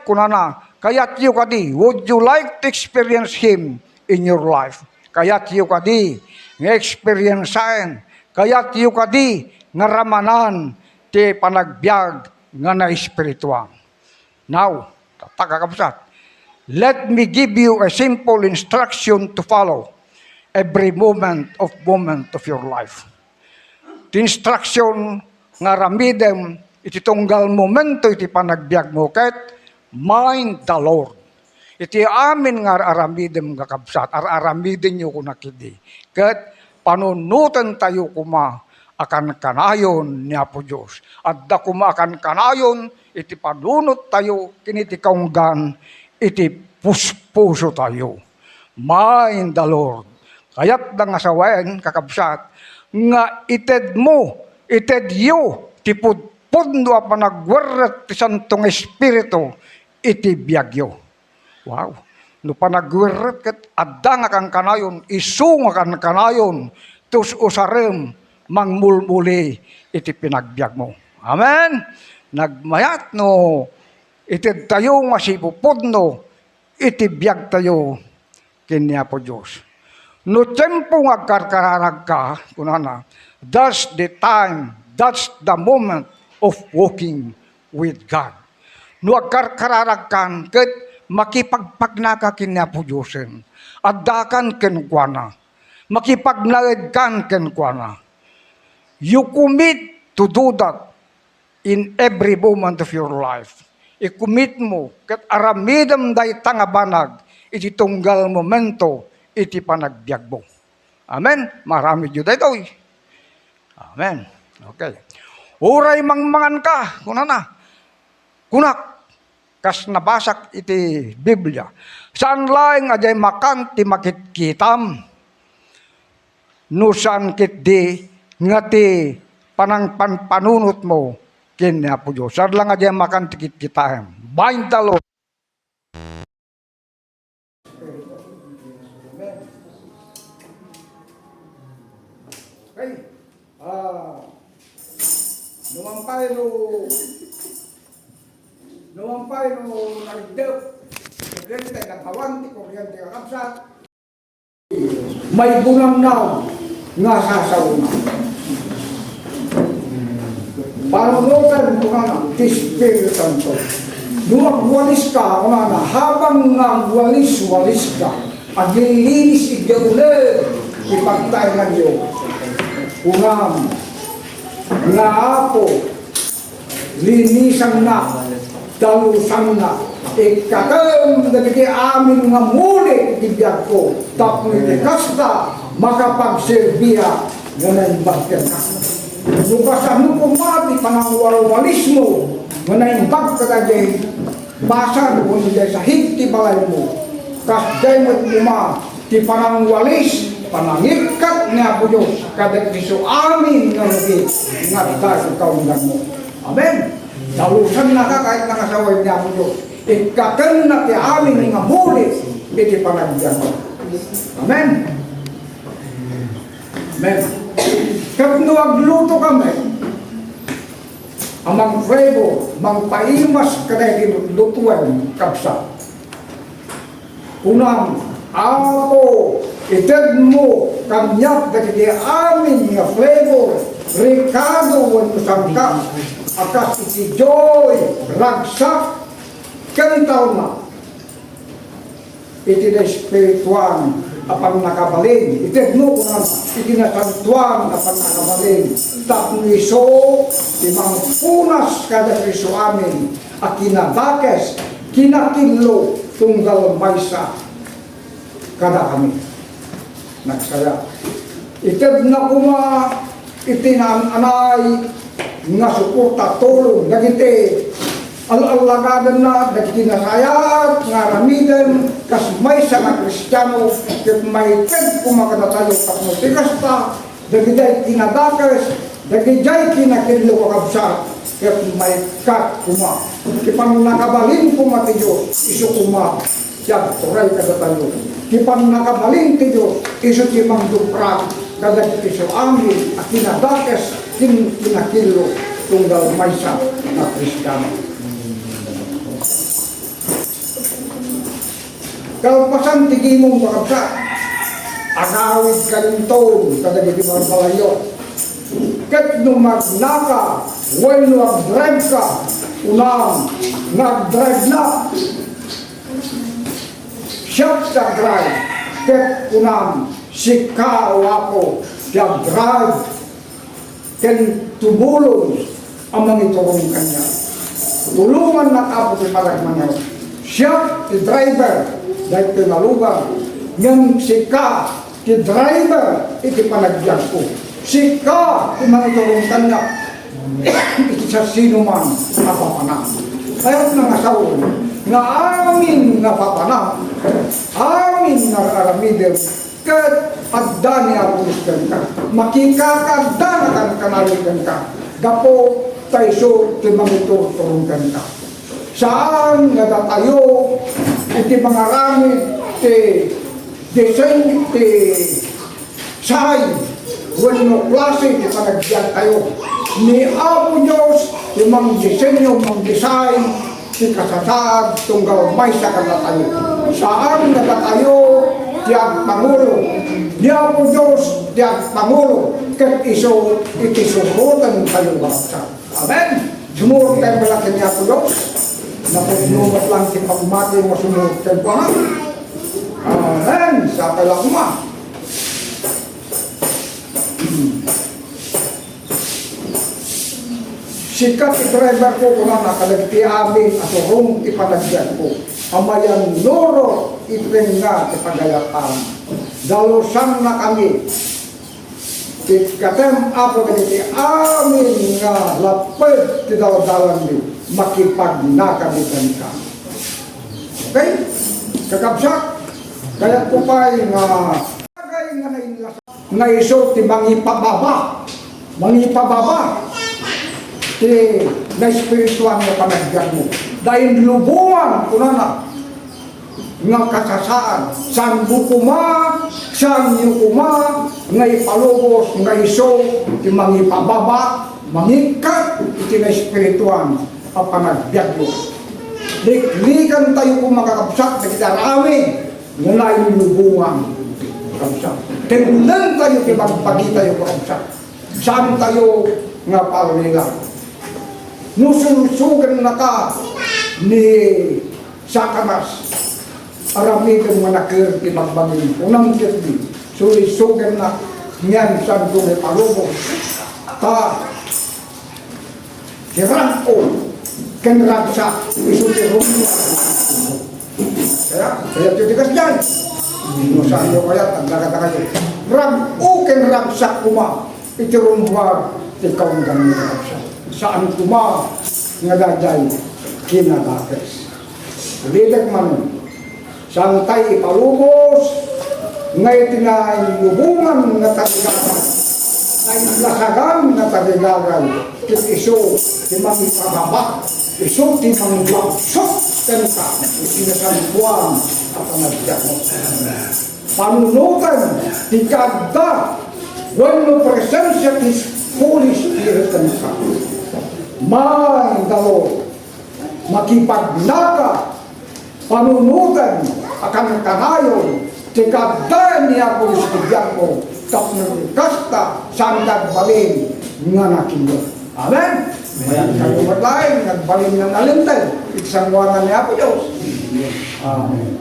kunana, kayat yu kadi, would you like to experience Him in your life? Kayat yu kadi nga experiencean, kayat yu kadi nga ramanan ti panagbiag nga na espiritual. Now, kakabsat, let me give you a simple instruction to follow every moment of your life. The instruction nga ramidem iti tunggal momento iti panagbiag mo ket mind the Lord. Iti amin nga aramidem nga kabsat, aramiden nyo kunakidi. Ket panunutan tayo kuma akan kanayon ni Apo Diyos. At da kuma akan kanayon iti panunot tayo kiniti kaunggan iti puspuso tayo. Mind the Lord. Kaya't da nga sawayan, kakabsat, nga ited you, ti pudpudno a panagwerret ti Santong Espiritu, iti biyagyo. Wow! No panagwerret ket adda nga kang kanayon, isu nga kang kanayon, tus usarem, mangmulmuli, iti pinagbiag mo. Amen? Nagmayat no, ited tayo nga si pupudno, iti biyag tayo, kini Apo Diyos. No tempo nga karkararag ka, kunana, that's the time, that's the moment of walking with God. No agkarkararag kan, ket makipagpagnaka kini Apo Diyosen, addakan ken kuana, makipagnaed kan ken kuana. You commit to do that in every moment of your life. I-commit mo, ket aramidem day tangabanag, iti tunggal momento, iti panagbiag mo. Amen? Marami Diyo daytoy. Amen. Okay. Uray mangmangan ka, kunana. Kunak, kas nabasak iti Biblia. Saan laeng ajay makan ti makitkitam? Nusan kit di nga ti panunot mo kin Apo Diyos. Saan lang ajay makan ti kitkitam? Bind the Lord. Okay. Nuwampay kumpay no nagdep, kuryente nagkawan, ti kuryente kakabsat, may bunamnaw nga sasauna. Panunutan ko na ti Espiritu Santo. Lumagwalis ka ako na habang nagwalis-walis ka, at nilinis igaulit, ipagtay na Diyos. Unang, nga ako, linisan na, dalusan na, ikakam nagiging amin nga muli itibiyag ko, tapos itikasta, makapagserbiya, ganun bagyan na. Lukasan mo kumati, panangwalwalis mo, ganun bagyan na basan mo niya sa higti balay mo, kas demot uma, ti panangwalis, panangikat niya po Diyos, kada Kristo amin nga lagi, nga dahil kaundan mo. Amen. Dalusan na ka kahit nakasaway niya po Diyos. Ikakan na ti amin nga muli, iti panagyan mo. Amen. Amen. Kapag agluto kami, amang flavor, mang paimas ka na lutuan kapsa. Unang, ako, itag mo, kanyak na kiti amin nga flavor, Ricardo, wano sangka, akas iti joy, ragsak, kanitaw na. Iti na espirituan, apang nakabalin. Itag mo kunang, iti na santuan, apang nakabalin. Tapno iso, imang punas kada Kristo amin, at kinadakes, kinakilo, tunggal maysa, kada kami. Nagsaya. Itag na kuma, itinananay, nga suporta, tulong, nagiti, al-alagadan na, nagiti nasayat, nga ramidan, kas may sa nga Kristiyano, kat may kag kumakadatayo kapno tikasta, nagiday kinadakas, nagiday kinakilo kakabsa, kat may kag kuma. Kipang nakabalin kuma ti Diyos, iso kuma, siya turay kadatayo. Kipang nakabalin ti Diyos, iso timang dupra, kadag iso amin, at kinadakas, kinakilo, tunggal maysa na Kristiyano. Kalpasan tigi mong makabsa, agawid kalintong, kadag iti mga balayo. Kat nung magnaka, when nag-drive ka, unang nag-drive na, siya sa drive, kat unang sika o ako, siya drive, kan tumulong ang mga iturong kanya. Tulungan na ako si Maragmanaw. Siya, si driver, dahil tinalugan, ng sika, si driver, iti panagyan ko. Sika, ang mga iturong kanya, iti sa sino man napapanang. Kaya't nangasaw, na amin napapanang, amin na aramidem, kat adda niya puliskan ka, makikakadda na kan kanaligan ka, gapo tayso ti mangiturturungkan ka. Saan nga datayo, iti mga ramit, ti design, ti say, wano klase, ti panagyan tayo. Ni Apo Diyos, ti mang disenyo, mang design, ti kasasad, tunggal may sa kadatayo. Saan nga datayo, tiang Pangulo, diya po Diyos, tiang Pangulo, kat iso, itisurutan kayo baksa. Amen? Sumurutan mo lang kanya po Diyos, napunumat lang si pagmati mo sumurutan po ha. Amen? Sa kalakma. Sikat i-driver ko kung na nakalagti amin at urong ipanagyan ko. Amayan noro ipin nga ipagayatan. Dalusan na kami. Katem ako ganiti amin nga lapad ti daladalan ni makipagnakamitan ka. Okay? Kakabsak. Kaya ko pa nga nga iso ti mangipababa. Mangipababa. Ti na espirituan nga panagyan mo. Dahil lubungan ko na nga kasasaan. San bukuma, san yukuma, nga ipalubos, nga iso, ti mangipababa, mangikat, iti na espirituan ang panagyan mo. liklikan tayo kung makakapsat na kita rami nga nainulubungan kakapsat. Tingnan tayo kipagpagi tayo kakapsat. Saan tayo nga palila? Nusulsugan na ka ni Satanas. Aramigan manakir kipagbagin. Unang kirti. Sulisugan na niyan saan kung ipalubos. Ta kirangko kenragsa isutirong kaya tigas dyan saan nyo kaya tagdagata kayo rang o kenragsa kuma itirumhuar ikaw ang ganun ragsa saan kuma nga daday kinadakes lidag man saan tayo ipalubos ngay tinahubungan na tagdagata ay lasagan na tagdagay kit iso timang ipababa iso timang lapsok kanita isinasabuan at anagyan mo panunutan tikagda when no presensya is Holy Spirit kanita may dalo makipagnaka panunutan akan kanayon tikagda niya ko ispigyan mo tapos kasta sandag balin nga nakindo. Amen? Mayan kayo matlain, nagbalin ng alintay, iksangwangan niya po Diyos.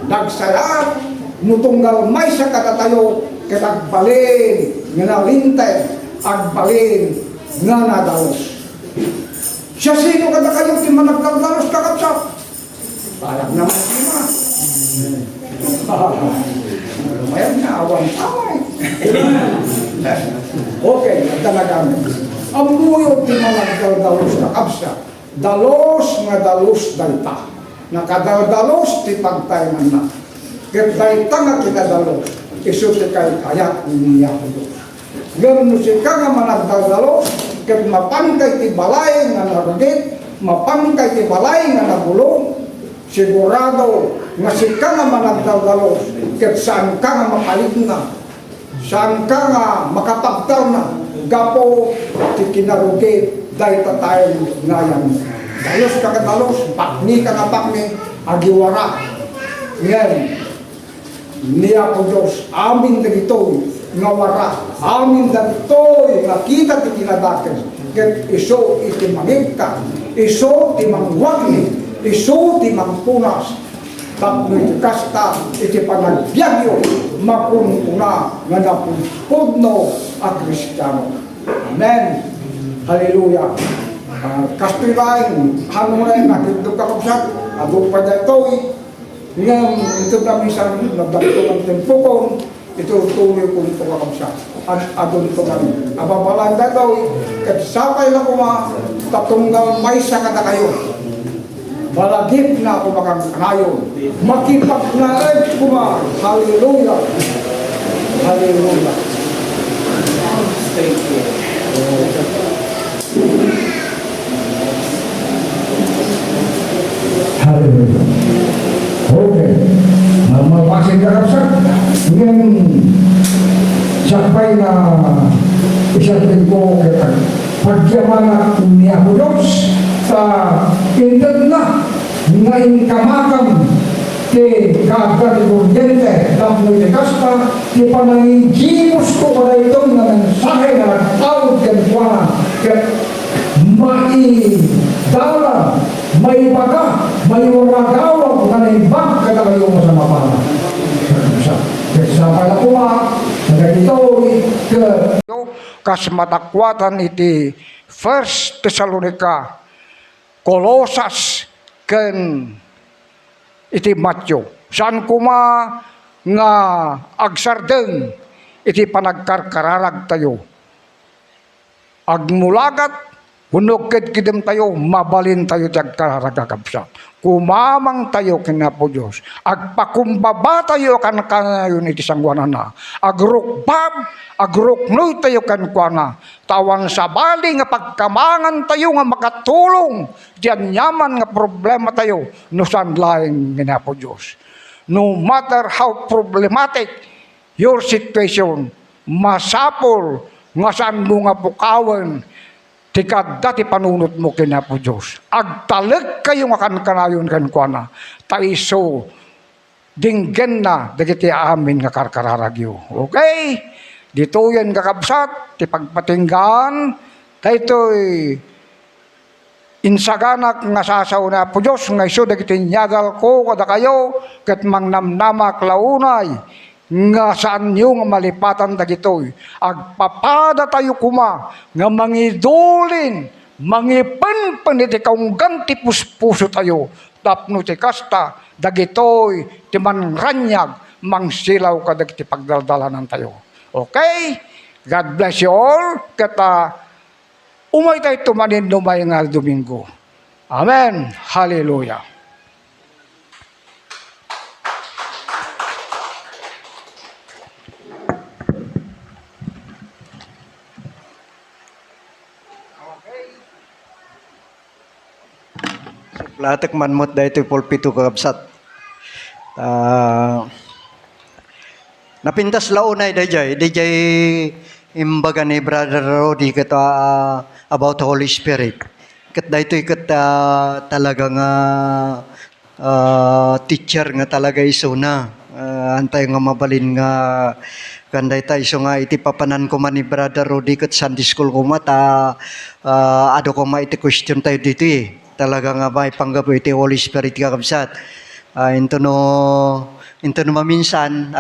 Nagsayap, nutunggal may sa katatayo, kitagbalin nga nalintay, agbalin nga nadalos. Siya sino kada kayo di managdaldalos kakapsap? Parang naman sima. Lumayan na, awan taway. Okay, talagang ang muyod di managdaldalos kakapsap. Dalos nga dalos dalta. Nakadaldalos ti pagtayanan na. Ket dalta nga kinadalos. Iso ti kay kayat niya ko. Ganun si ka nga managdaldalos. Ket mapangkay ti balay nga narugit. Mapangkay ti balay nga nagulong. Sigurado nga si ka nga managdaldalos. Ket saan ka nga makalit na. Saan ka nga makapagtal na. Gapo ti kinarugit. Dahil tatayang ngayon. Dalos ka kadalos, pakni ka nga pakni, agiwara. Ngayon, niya ko Diyos, amin na ito'y nga wara. Amin na ito'y nakita ti kinadakis. Ngayon, iso iti mangigka, iso ti mangwagni, iso ti mangpunas. Tapno iti kasta, iti panagbiagyo, makunpuna nga napunpudno at Kristiyano. Amen. Hallelujah. Kastoy lain, hano na yun, nakitog ka kapsat, adong pa dyan ito ngayon, ito kami sa nagdagto ng tempukon, ito tuloy kong ito ka kapsat, adong ito kami. Ababalaan na daw, katisapay na kuma, tatunggal may sakata kayo. Balagip na ako makakanayon, makipagnared kuma, hallelujah. Hallelujah. Thank you. Hallelujah. Okay. Mapasin ka kapsat. Ngayon, sakpay na isatin ko kaya pagyaman na niya ko Diyos sa indad na ngayon kamakam ke kaagad kuryente tapos ni kasta di panangigimos ko para itong na mensahe na nagtawag kan kuwana kaya maidala may baga, may waragawa na naibag ka na kayo mo sa mapala. Sa pala kuma, nagagitoy kas matakwatan iti 1 Thessalonica, Colosas, ken iti Matthew. Saan kuma nga agsardeng iti panagkarkararag tayo. Agmulagat hunukid kidem tayo, mabalin tayo tiyag karagagabsa. Kumamang tayo kinapo Diyos. Agpakumbaba tayo kan kanayon iti sangwanan na. Agrukbab, agruknoy tayo kan kuana. Tawan sa bali nga pagkamangan tayo nga makatulong. Diyan yaman nga problema tayo. No saan laing kinapo Diyos. No matter how problematic your situation, masapol nga saan mo nga pukawan tikadda ti panunot mo kina po Diyos. Agtalag kayo nga kanayon kan kuana. Taiso, dinggen na, dagiti amin nga karkararagyo. Okay? Dito yan kakabsat, ti pagpatinggan, daytoy insaganak nga sasaw na po Diyos, nga iso dagiti nyagal ko, kada kayo, kat mangnamnamak launay, nga saan nyo nga malipatan dagitoy. Agpapada tayo kuma, nga mangidulin, mangipan iti kaunggan ti puspuso tayo, tapno ti kasta, dagitoy, ti manranyag, mangsilaw ka dagiti pagdaldalanan tayo. Okay? God bless you all. Kata, umay tayo tumanin lumay nga Domingo. Amen. Hallelujah. Latak manmot da ito pulpito kakabsat. Napintas launay dayjay imbaga ni Brother Rodi kata about the Holy Spirit. Kat dayto ikat talaga nga teacher nga talaga iso na. Antay nga mabalin nga kanday tayo iso nga iti papanan ko man ni Brother Rodi kat Sunday school ko mata ado ko ma iti question tayo dito eh. Talaga nga may panggapo iti Holy Spirit kakabsat. Into no maminsan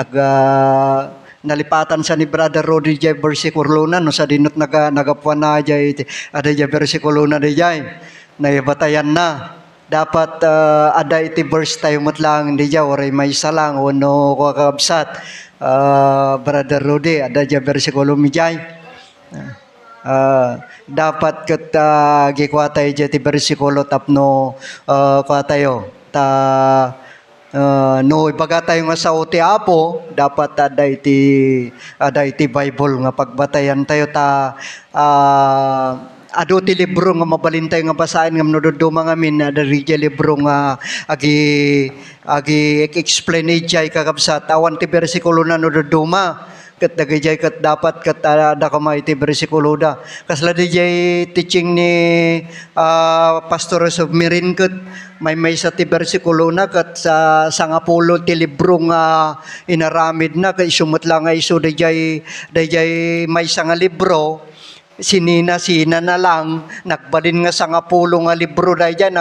nalipatan sa ni Brother Rodi jay versikulo na no sa dinot nagapuan na jay ada jay versikulo na jay naibatayan na dapat ada iti verse tayo matlang di jay oray may salang no kakabsat Brother Rodi ada jay versikulo mi jay dapat ket gikwatay jay ti versikulo tapno kwatayo ta no ibaga tayo nga sa uti apo dapat ada iti Bible nga pagbatayan tayo ta ado ti libro nga mabalin tayo nga basahin nga manududuma ngamin ada ri libro nga agi explain jay kakabsat awan ti bersikulo na nududuma ket dagayjay ket dapat ket da kamay ti bersikulo da kasla dijay teaching ni Pastor Submirin ket may sa ti bersikulo na ket sa sangapulo ti libro nga inaramid na kay sumut lang nga isu dijay may nga libro sina na lang nagbalin nga sangapulo nga libro dayjay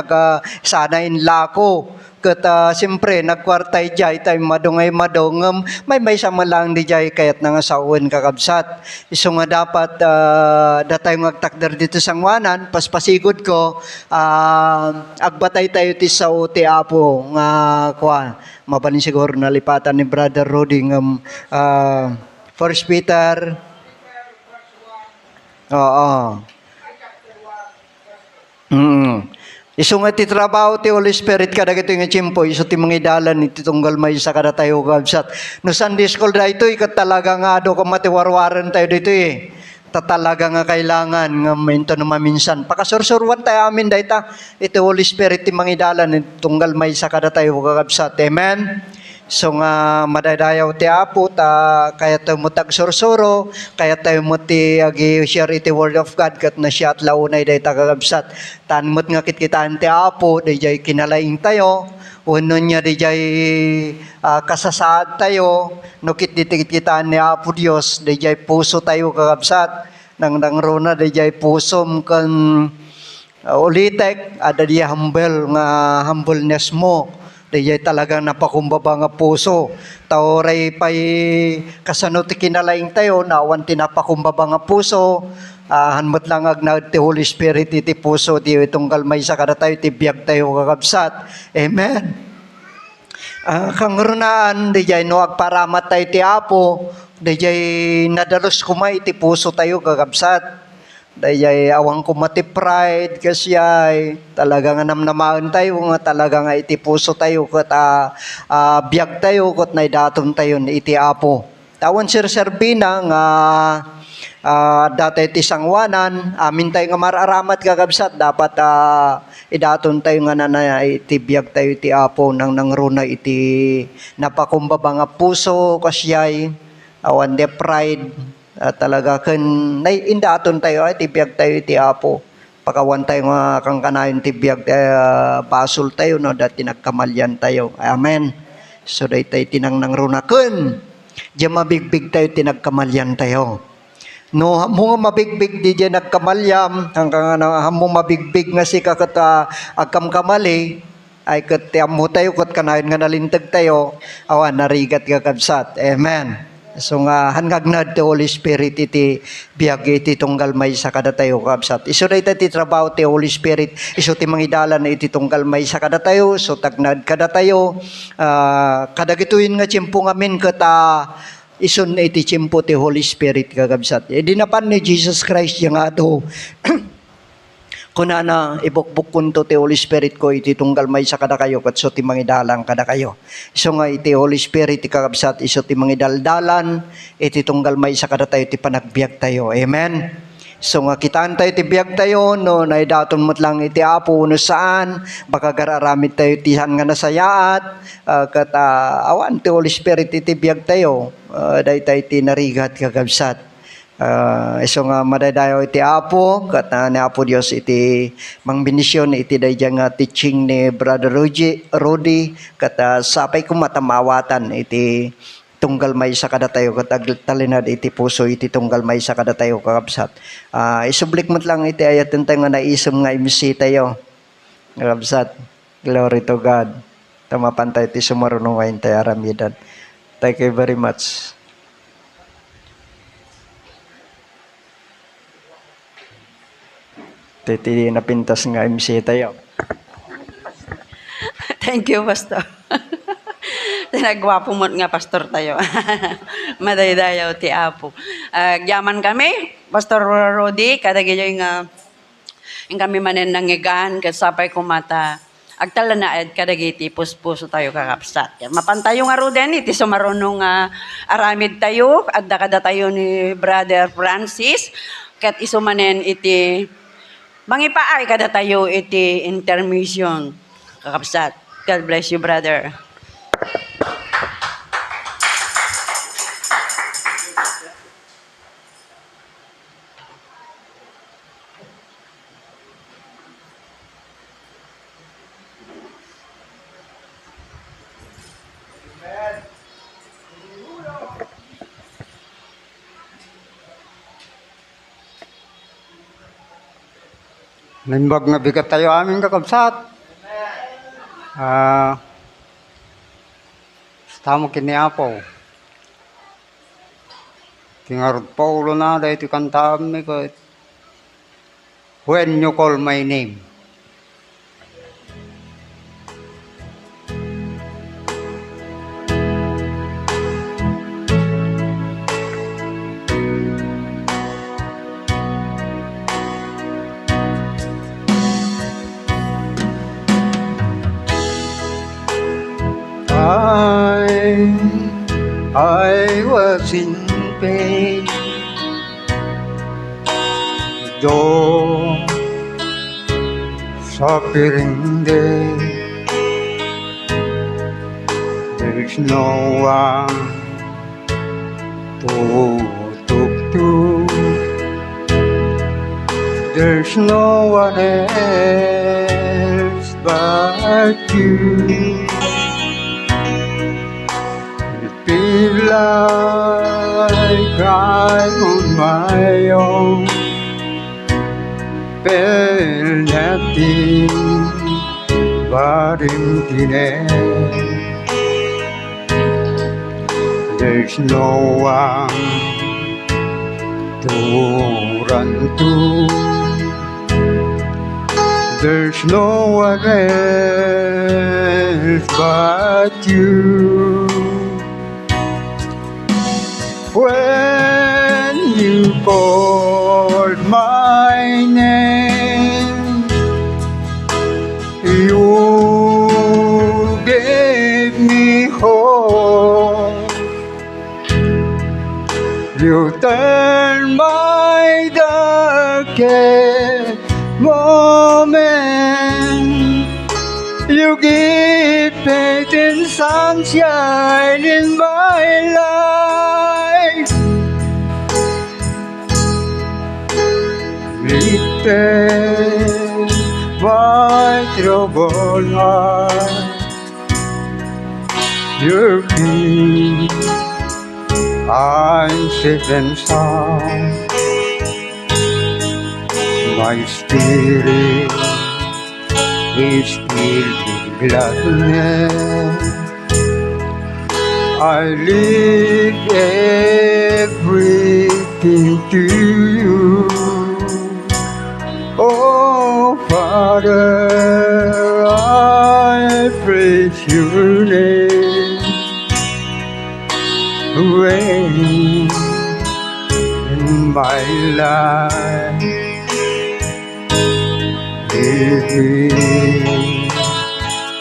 sana inlako ket siyempre nagkwartay jay tay madungay madongem may sama lang di jay kayat nga sawen kakabsat iso nga dapat datay magtakder dito sangwanan paspasigod ko agbatay tayo ti sao ti apo nga kuan mabalin siguro nalipatan ni Brother Rodi ng 1 Peter Iso nga ti trabaho ti Holy Spirit kada ito nga chimpo, iso ti mga idalan iti tunggal may isa kada tayo kabsat. No Sunday school da ito, ikat talaga nga do ka matiwarwaran tayo dito eh. Tatalaga nga kailangan nga minto na maminsan. Pakasursurwan tayo amin da iti Holy Spirit ti mga idalan iti tunggal may isa kada tayo kabsat. Amen? So nga madadayaw ti apo kaya tayo mo tagsursuro, kaya tayo mo ti share iti word of God kat na siya at launay day tagagabsat. Tanmot nga kitkitaan ti apo, day jay kinalaing tayo, uno niya day jay kasasaad tayo, no kitkitaan ni apo Diyos, day jay puso tayo kagabsat, nang rona day jay pusom kan ulitek, ada diya humbleness mo. Diyay talagang napakumbaba nga puso. Tauray pa'y kasano ti kinalaing tayo, nawan ti napakumbaba nga puso. Hanmat lang agnag ti Holy Spirit iti puso, ti itong kalmay sa kada tayo, ti biyag tayo kakabsat. Amen. Kangrunaan, diyay no agparamat tayo ti apo, diyay nadalos kumay ti puso tayo kakabsat. Dayay awang kumati pride kasi ay talaga nga namnamaan tayo nga talaga nga iti puso tayo kat biyag tayo kat naidaton tayo iti apo. Tawan Serbina nga dati iti sangwanan amin tayo nga mararamat kakabsat dapat idaton tayo nga na iti biyag tayo iti apo nang nangruna iti napakumbaba nga puso kasi ay awan de pride talaga kan indaton tayo ay tibiyag tayo iti Apo. Pakawan tayo nga kang kanayon tibiyag basol tayo no dati nagkamalyan tayo. Amen. So day tayo tinangnang runaken. Diyan mabigbig tayo tinagkamalyan tayo. No, mo mabigbig di dyan nagkamalyam, hanggang mo mabigbig nga si kakata agkam kamali, ay kat mo tayo, kat kanayon nga nalintag tayo, awan, narigat ka kabsat. Amen. So nga, hanggang na the Holy Spirit iti biyag iti tunggal may sa kada tayo kabsat. Iso na iti trabaho ti Holy Spirit, iso ti mangidalan na iti tunggal may sa kada tayo, so tagnad kada tayo, kadagituin nga tiyempo ngamin kata, ison na iti tiyempo ti Holy Spirit kagabsat. E dinapan ni Jesus Christ yung ato. Kunana ibukbuk kunto ti Holy Spirit ko iti tunggal may sa kada kayo kat so ti mangidalang kada kayo. So nga iti Holy Spirit ti kagabsat iso ti mangidaldalan iti tunggal may sa kada tayo ti panagbiag tayo. Amen. So nga kitaan tayo ti biag tayo no naidaton mo't lang iti Apo no saan baka gararamid tayo tihan nga nasayaat kat awan ti Holy Spirit iti biag tayo dahi tayo ti narigat kagabsat. So nga madadayo iti Apo kat ni Apo Dios iti mangbenisyon iti dayjay nga teaching ni Brother Rudy kat sapay ko matamawatan iti tunggal may sa kada tayo kat agtalinad iti puso iti tunggal may sa kada tayo kakabsat. Isublik mo't lang iti ayatin tayo nga naisum nga MC tayo kakabsat. Glory to God. Tamapantay iti sumarunungayin tayo aramidan. Thank you very much. Titi napintas nga MC tayo. Thank you, Pastor. Tinagwapo mo nga, Pastor, tayo. Madaydayaw ti Apo. Yaman kami, Pastor Rudy, kadagay nga yung kami manen nangigan, kasapay kumata, agtala na ed kadagay ti puso tayo kakapsat. Mapantayo nga Ruden, iti sumarunong aramid tayo, adda kada tayo ni Brother Francis, kat isumanen iti mangipaay kada tayo iti intermission kakapsat. God bless you, brother. Nimbag nga bigat tayo aming kakabsat. Tamo kini Apo. Tingarod Paulo na dahil iti kantaan mi ko. When you call my name. I was in pain, though suffering there. There's no one to talk to. There's no one else but you. Feel like I'm on my own. Felt nothing but emptiness. There's no one to run to. There's no one else but you. When you called my name, you gave me hope. You turned my darkest moment. You give faith and sunshine in my life. take my troubled heart. Your peace I'm safe and sound. My spirit is filled with gladness. I leave everything to you. Oh, Father, I praise your name. Reign in my life. Lead me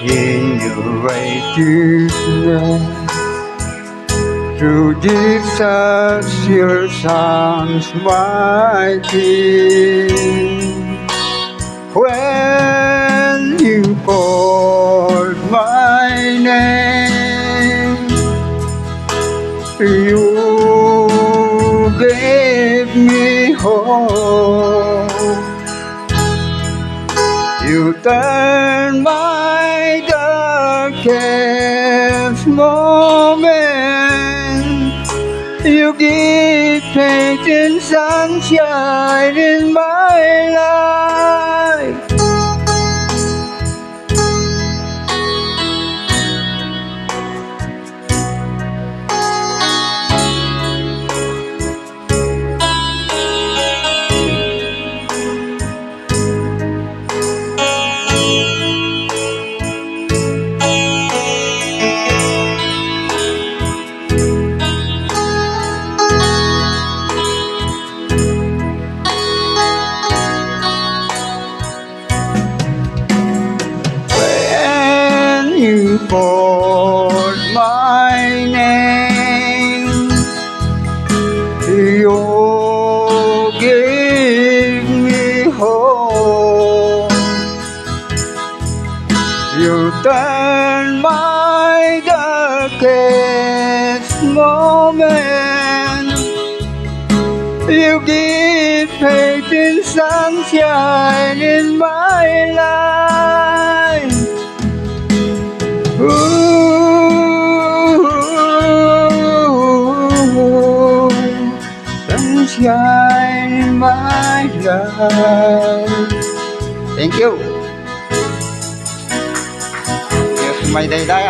in your righteousness. Through Jesus, your Son's my King. When you called my name, you gave me hope. You turned my darkest moment. You give faith and sunshine in my life. When you called my name, you gave me hope. You turned my darkest moment. You give faith and sunshine in my life. Ooh, sunshine in my life. Thank you. Yes, may day-day.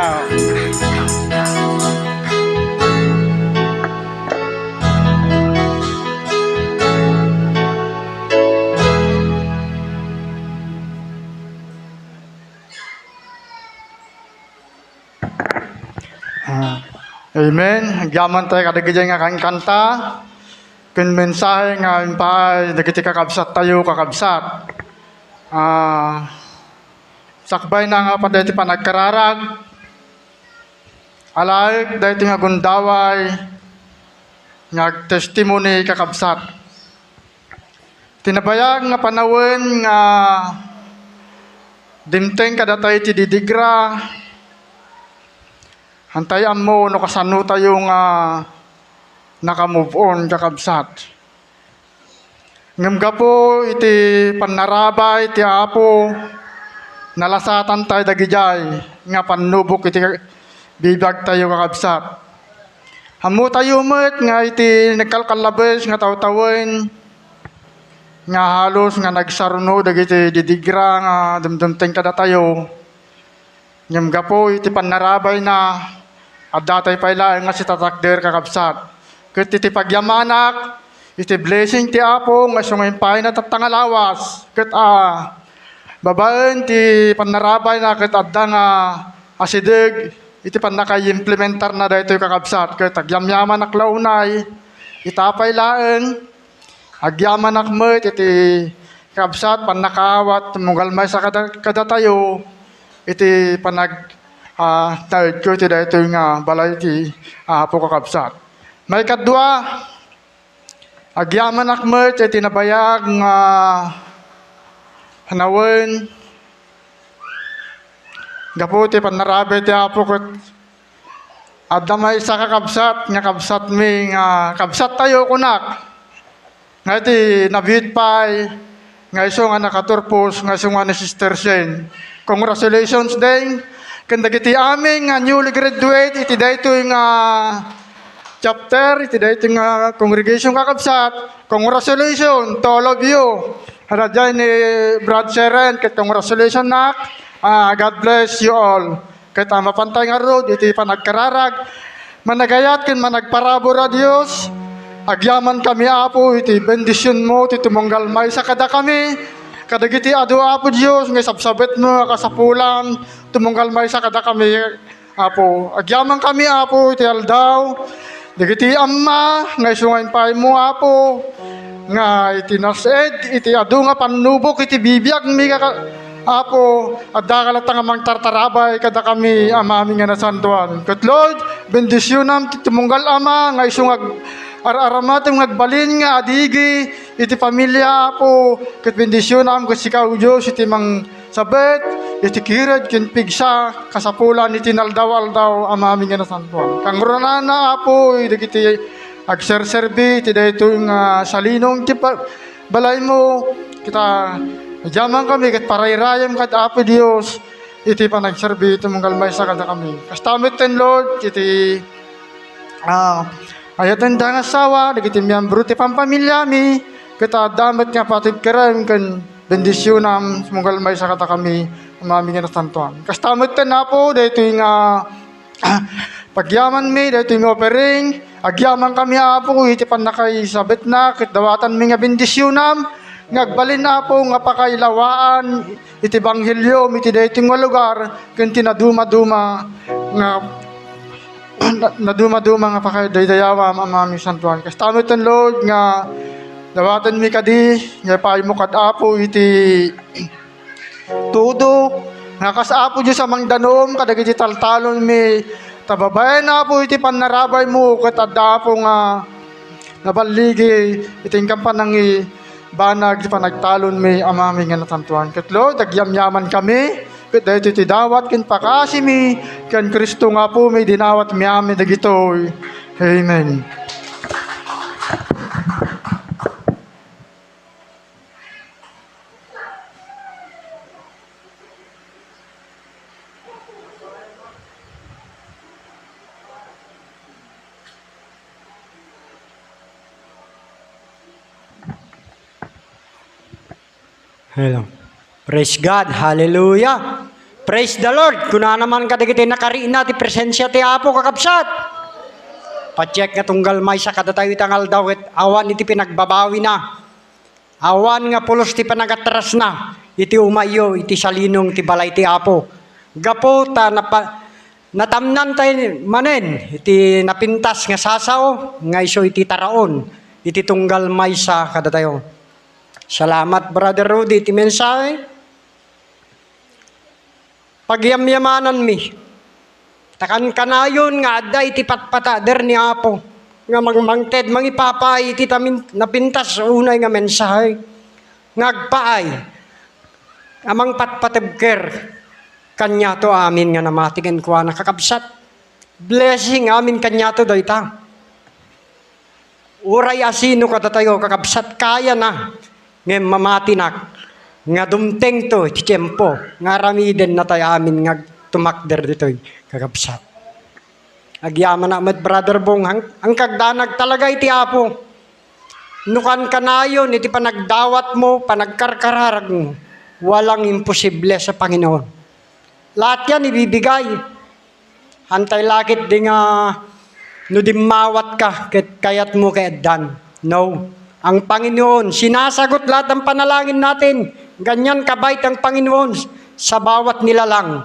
Amen. Gaman tayo kadagidyan nga kang kanta. Kun mensahe nga impay dagiti kakabsat tayo kakabsat. Sakbay na nga pa dahiti panagkararag. Alaik dahiti nga gundaway nga testimony kakabsat. Tinabayag nga panawin nga dimteng kadatay ti didigra. Hantayan mo no kasano tayo nga naka-move on kakabsat. Ngamga po iti panarabay iti apo nalasatan tayo dagijay nga panubok iti bibag tayo kakabsat. Hamu tayo met nga iti nagkalkalabes nga tawtawin nga halos nga nagsaruno dagiti didigra nga dumdumteng kada tayo. Ngamga po iti panarabay na at datay pala nga si tatakder kakabsat. Ket iti pagyamanak, iti blessing ti Apo nga sumimpay na tatangalawas. Ket babaen ti panarabay na ket adda nga asideg iti panakay-implementar na daytoy kakabsat. Ket agyamyaman aklaunay itapay laeng agyaman akmet iti kakabsat panakaawat tumugalmay sa kada tayo iti panag third ko iti daytoy nga balay ti Apo kakabsat. May kadwa agyaman akmet iti nabayag nga hanawin gapu ti panarabe ti Apo ket adda may isa kakabsat nga kabsat mi nga kabsat tayo kunak nga iti nabiyit pay nga iso nga nakaturpos, nga iso nga ni Sister Shane. Congratulations din. Kanda giti amin nga newly graduate, iti dayto nga chapter, iti dayto nga congregation kakabsat. Congratulations to all of you. Hara dyan ni Brad Sharon, ket congratulations nak. God bless you all. Ket mapantay nga road, iti panagkararag. Managayat ken managparabor a Dios. Agyaman kami apo, iti bendisyon mo, iti tumunggal may sa kada kami. Kadagiti adu apo Dios, nga sabsabet mo kasapulan, tumunggal may sa kada kami apo. Agyaman kami apo, iti aldaw. Dagiti amma, nga isungain pa mo apo. Nga iti nased, iti adu nga panubok, iti bibiyag mi apo, at dakalat nga mang tartarabay kada kami amami nga nasanduan. Kat Lord, bendisyonam titumunggal ama nga isungag aramatem ngagbalin nga adigi iti pamilya apo. Kat bendisyonam kat sikaw Diyos iti mang sabet, iti kirad ken pigsa kasapulan iti naldaw-aldaw amami nga nasanduan. Kang runana apo, iti agserserbi iti dayto nga salinong iti balay mo kita. Jaman kami kat parayrayam kat apo Dios iti panagserbi iti mong galmay sa kada kami. Kastamit ten Lord iti ayatan da nga sawa dagiti miyembro ti pampamilya mi kita damet nga patid kerem ken bendisyonam mong galmay sa kada kami amami nga nasantuan. Kastamit ten apo dayto nga pagyaman mi dayto nga offering agyaman kami apo iti panakay sabet na ket dawatan mi nga bendisyonam ngagbalin na po nga pakailawaan iti banghilyo iti daytoy nga lugar ken tinaduma-duma nga naduma-duma nga pakadaydayawa amami santuan. Kastamiten Lord nga dawatan mi kadi nga paay mo kad apo iti tudo nga kasapo Dios sa mangdanom kadagiti taltalon mi tababayan na po iti panarabay mo ket adda po nga nabaligi iti kampanang banag di panagtalon may amami nga natantuan. Ket Lord, agyamyaman kami, ket dayto ti dawat ken pakasi mi, ken Kristo nga po may dinawat mi amin dagitoy. Amen. Hello. Praise God. Hallelujah. Praise the Lord. Kuna naman kadagiti nakariin na ti presensya ti Apo kakabsat. Pacheck nga tunggal may sa kadatayo tangal daw awan iti pinagbabawi na. Awan nga pulos ti panagatras na. Iti umayo iti salinong ti balay ti Apo. Gapo ta natamnan tayo manen iti napintas nga sasaw nga iso iti taraon iti tunggal may sa kadatayo. Salamat, Brother Rudy, iti mensahe. Pagyamyamanan mi. Takan kanayon nga adda iti patpatader ni Apo. Nga mangted, mangipapay iti tamin napintas unay nga mensahe. Ngagpaay. Amang patpatebker. Kanya to amin nga namatigan ko na kakabsat. Blessing amin kanya to dayta. Uray asino katatayo kakabsat kaya na. Ngayon mamatinak, nga dumteng to, iti tiyempo, nga ramiden na tayo amin, nga tumakder dito'y kakabsat. Agyaman na, Brother Bong, ang kagdanag talaga iti Apo. Nukan ka na yun, iti panagdawat mo, panagkarkararag mo, walang imposible sa Panginoon. Lahat yan ibibigay. Hantay lakit di nga, no dimawat ka, kayat mo kay Dan. No. Ang Panginoon, sinasagot lahat ng panalangin natin. Ganyan kabait ang Panginoon sa bawat nilalang.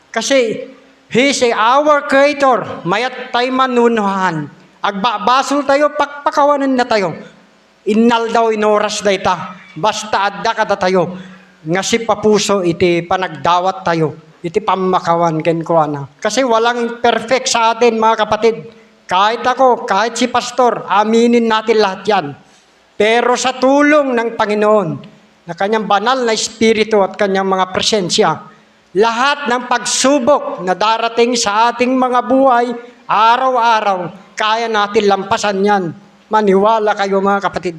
Kasi, He is our Creator. Mayat tayo manunuhan. Agbabasol tayo, pakpakawanan na tayo. Innal daw inoras da ita. Basta adda kada tayo. Nga si papuso, iti panagdawat tayo. Iti pamakawan ken kuana. Kasi walang perfect sa atin, mga kapatid. Kahit ako, kahit si pastor, aminin natin lahat yan. Pero sa tulong ng Panginoon, na kanyang banal na espiritu at kanyang mga presensya, lahat ng pagsubok na darating sa ating mga buhay, araw-araw, kaya natin lampasan yan. Maniwala kayo mga kapatid.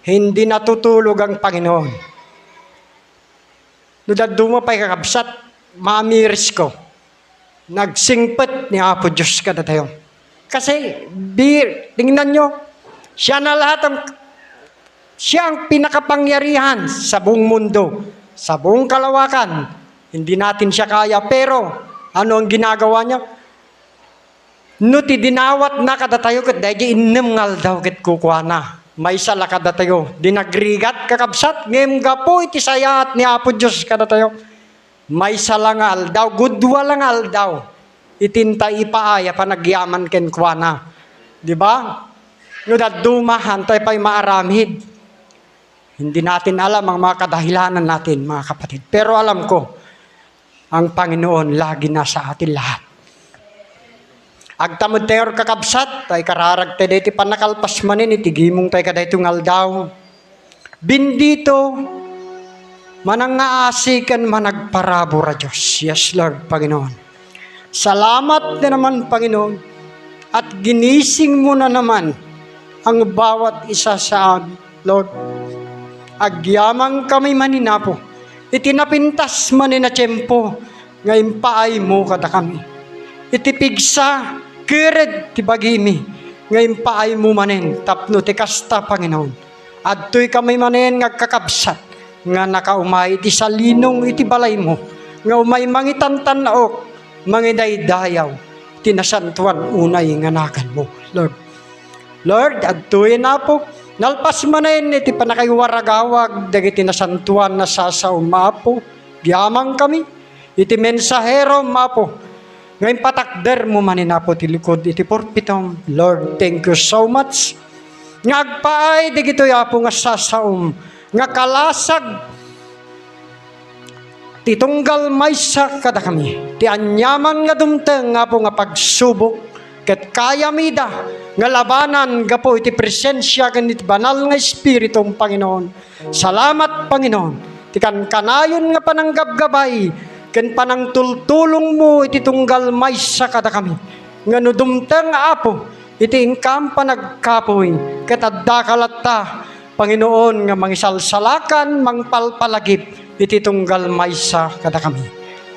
hindi natutulog ang Panginoon. Nudad dumapay kakabsat, mamiris ko. Nagsingpet ni Apo Diyos kada tayo. Kasi, tingnan nyo, siya ang pinakapangyarihan sa buong mundo, sa buong kalawakan. Hindi natin siya kaya, pero ano ang ginagawa niya? No ti dinawat na kada tayo ket daydi innem ngal daw ket kukuha na. May sala kada tayo. Dinagrigat kakabsat ngem gapo iti sayat ni Apo Dios kada tayo. May sala nga aldaw, gudwa lang aldaw. Itinta ipaaya panagyaman ken kuana. Di ba? No daduma hantay pay maaramid. Hindi natin alam ang mga kadahilanan natin, mga kapatid. Pero alam ko, ang Panginoon lagi nasa atin lahat. Agtamod tayo kakabsat, tay kararag tayo iti panakalpas manin, itigimong tayo kada itong aldaw. Bindito, manangaasikan managparabura Diyos. Yes, Lord, Panginoon. Salamat na naman, Panginoon. At ginising mo na naman ang bawat isa sa amin, Lord. Agyamang kami maninapo. Itinapintas manina tiyempo, ngayon paay mo kada kami. Itipigsa, kired tibagimi, ngayon paay mo manin, tapno ti kasta, Panginoon. At tuy kami manin ngagkakabsat, nga nakaumay iti salinong iti balay mo, nga umay mangitantanok, mangidaydayaw, tinasantuan unay nga nakan mo, Lord. Lord, at tuy na po, nalpas manin iti panakaywaragawag, dagiti nasantuan na sasaw mapo, giyamang kami, iti mensahero mapo, ngayon patakder mo maninapo ti likod iti porpitom. Lord, thank you so much. Ngagpaay di gito yapo nga sasaom. Nga kalasag titunggal maysa kada kami. Ti anyaman nga dumteng nga po nga pagsubok. Ket kaya mida nga labanan nga po iti presensya ken iti banal nga Espiritong Panginoon. Salamat Panginoon. Ti kanayon nga pananggabgabay. Ken panang tultulong mo iti tunggal maysa kada kami. Nga no dumteng apo, iti ingkam panagkapoy, ket adda kalatta, Panginoon nga mangisalsalakan, mangpalpalagip, iti tunggal maysa kada kami.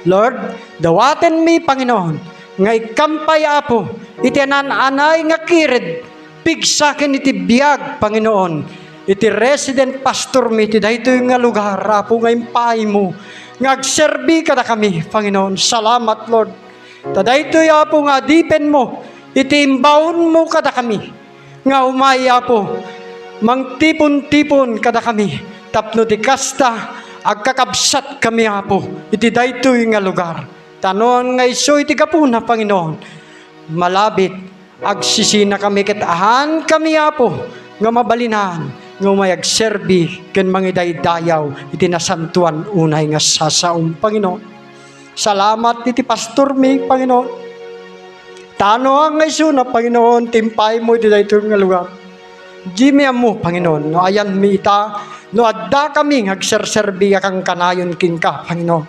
Lord, dawaten mi Panginoon, nga ikampay apo, iti ananay nga kired, pigsaken iti biag, Panginoon, iti resident pastor mi, iti daytoy nga lugar, apo nga impay mo, ngagserbi kada kami, Panginoon. Salamat, Lord. Tadaytoy apo nga dipen mo, itiimbawon mo kada kami. Nga umaya po, mangtipon-tipon kada kami. Tapno di kasta, agkakabsat kami apo, iti daytoy nga lugar. Tanon nga iso iti kapuna, Panginoon. Malabit, agsisina kami kitahan kami apo, nga mabalinan. Nga umayag serbi, ken mangidaydayaw, iti nasantuan unay nga sasaong, Panginoon. Salamat iti pastor mi, Panginoon. Tano ang isuna, Panginoon, timpay mo iti daytoy nga lugar. Jimmy mo, Panginoon, no ayan mi ita, no adda kami, agserserbi akang kanayon king ka, Panginoon.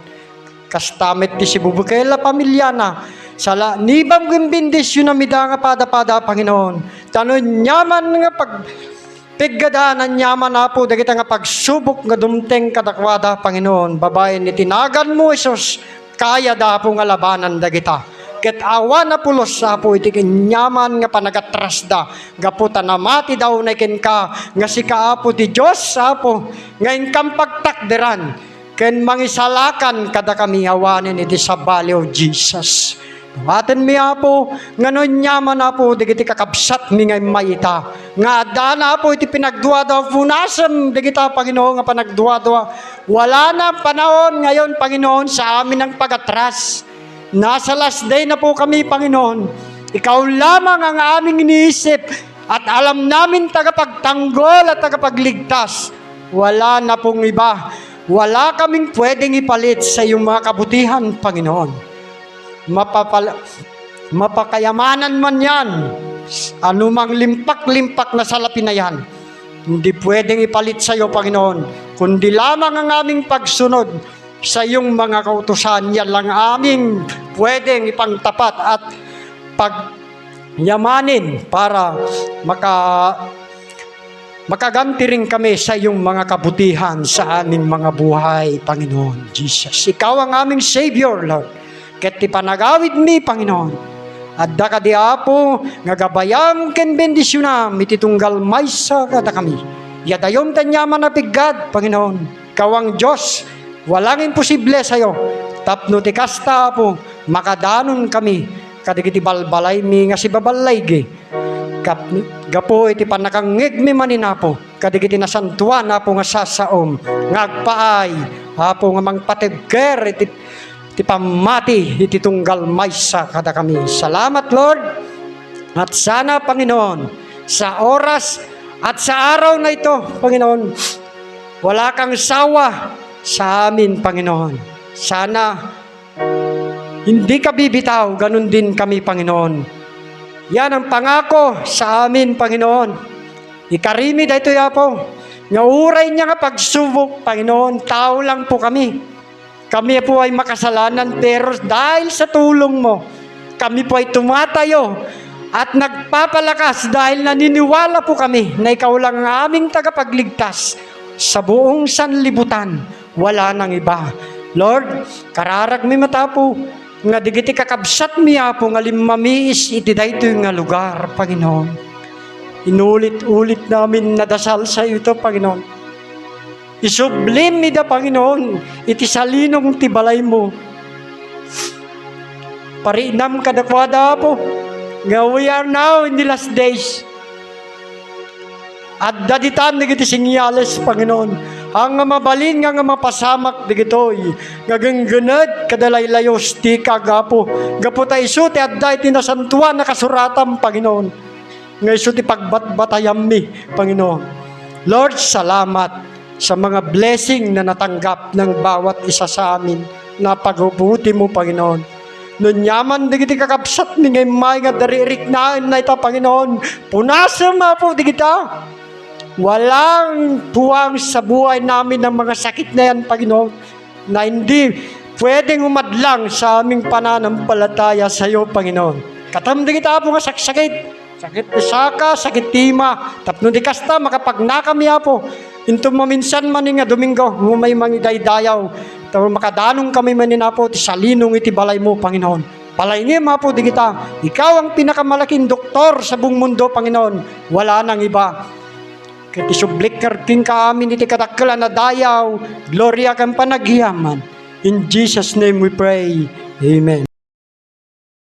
Kastamet ti si Bubukela pamilyana, sala, nibang gimbindisyon na mida nga pada-pada, Panginoon. Tano nyaman nga piggadanan nyaman na po, dagita nga pagsubok nga dumteng kadakwada, Panginoon. Babae ni tinagan mo, Isus, kaya da po nga labanan dagita. Ket awa na pulos sa po, iti nyaman nga panagatras da, gaputa na mati daw na ken ka, nga si kaapo ti Diyos, apo, ngayon kang pagtakderan, ken mangisalakan kada kami awanin iti sa bali of Jesus. Aten mi apo, nganon nyaman na po, digiti kakabsat mi ngay maita. Nga adana po, iti pinagduwa-duwa, funasam, digita Panginoon nga panagduwa-duwa. Wala na panahon ngayon, Panginoon, sa amin ang pagatras. Nasa last day na po kami, Panginoon. Ikaw lamang ang aming iniisip at alam namin tagapagtanggol at tagapagligtas. Wala na pong iba. Wala kaming pwedeng ipalit sa iyong mga kabutihan, Panginoon. Mapakayamanan man yan, anumang limpak-limpak na salapi na yan, hindi pwedeng ipalit sa iyo, Panginoon, kundi lamang ang aming pagsunod sa iyong mga kautusan. Yan lang aming pwedeng ipangtapat at makaganti rin kami sa iyong mga kabutihan sa aming mga buhay, Panginoon Jesus. Ikaw ang aming Savior, Lord. Ket ti panagawid mi, Panginoon. Adda ka di apo, nga gabayam ken bendisyonam, iti tunggal maysa kada kami. Yadayom tanyaman na pigad, Panginoon. Ikaw ang Diyos, walang imposible sa'yo. Tapno ti kasta po, makadanon kami, kadigiti balbalay mi nga si babalaygi. Gapo iti panakangig mi maninapo, kadigiti nasantuan apo nga sasaom, ngagpaay, apo nga mangpatibker iti pamati, iti tunggal maysa kada kami. Salamat, Lord. At sana, Panginoon, sa oras at sa araw na ito, Panginoon, wala kang sawa sa amin, Panginoon. Sana hindi ka bibitaw, ganun din kami, Panginoon. Yan ang pangako sa amin, Panginoon. Ikarimi dahito yapo. Nga uray niya nga pagsubok, Panginoon, tao lang po kami. Kami po ay makasalanan, pero dahil sa tulong mo, kami po ay tumatayo at nagpapalakas dahil naniniwala po kami na ikaw lang ang aming tagapagligtas sa buong sanlibutan. Wala nang iba. Lord, kararag mi mata po, nga digiti kakabsat miya po nga limamiis iti dayto nga lugar, Panginoon. Inulit-ulit namin nadasal sa ito, Panginoon. Isublim mi da, Panginoon, iti salinong tibalay mo. Parinam kadakwada po, nga we are now in the last days. At daditan digiti sinyales, Panginoon. Ang mabalin nga mapasamak digitoy. Nga gangganad kadalaylayos ti kagapo. Gapo ta isu ti adda iti nasantuan na kasuratan, Panginoon. Nga isu ti pagbatbatayam mi, Panginoon. Lord, salamat sa mga blessing na natanggap ng bawat isa sa amin na paghubuti mo, Panginoon. Nunyaman digiti kakapsat mi ngay may nga daririk na ita, Panginoon. Punasa po digita. Walang puwang sa buhay namin ng mga sakit na yan, Panginoon, na hindi pwedeng umadlang sa aming pananampalataya sa iyo, Panginoon. Katamdi kita po nga sakit ni saka, sakit tima, tapno di kasta, makapagnakami po. Into maminsan man nga Domingo, may mangidaydayaw, tapos makadanong kami manina po, ti salinong iti balay mo, Panginoon. Palaingin po di kita, ikaw ang pinakamalaking doktor sa buong mundo, Panginoon. Wala nang iba. Kati sublik king kami iti katakla na dayaw, gloria kang panaghiyaman. In Jesus' name we pray. Amen.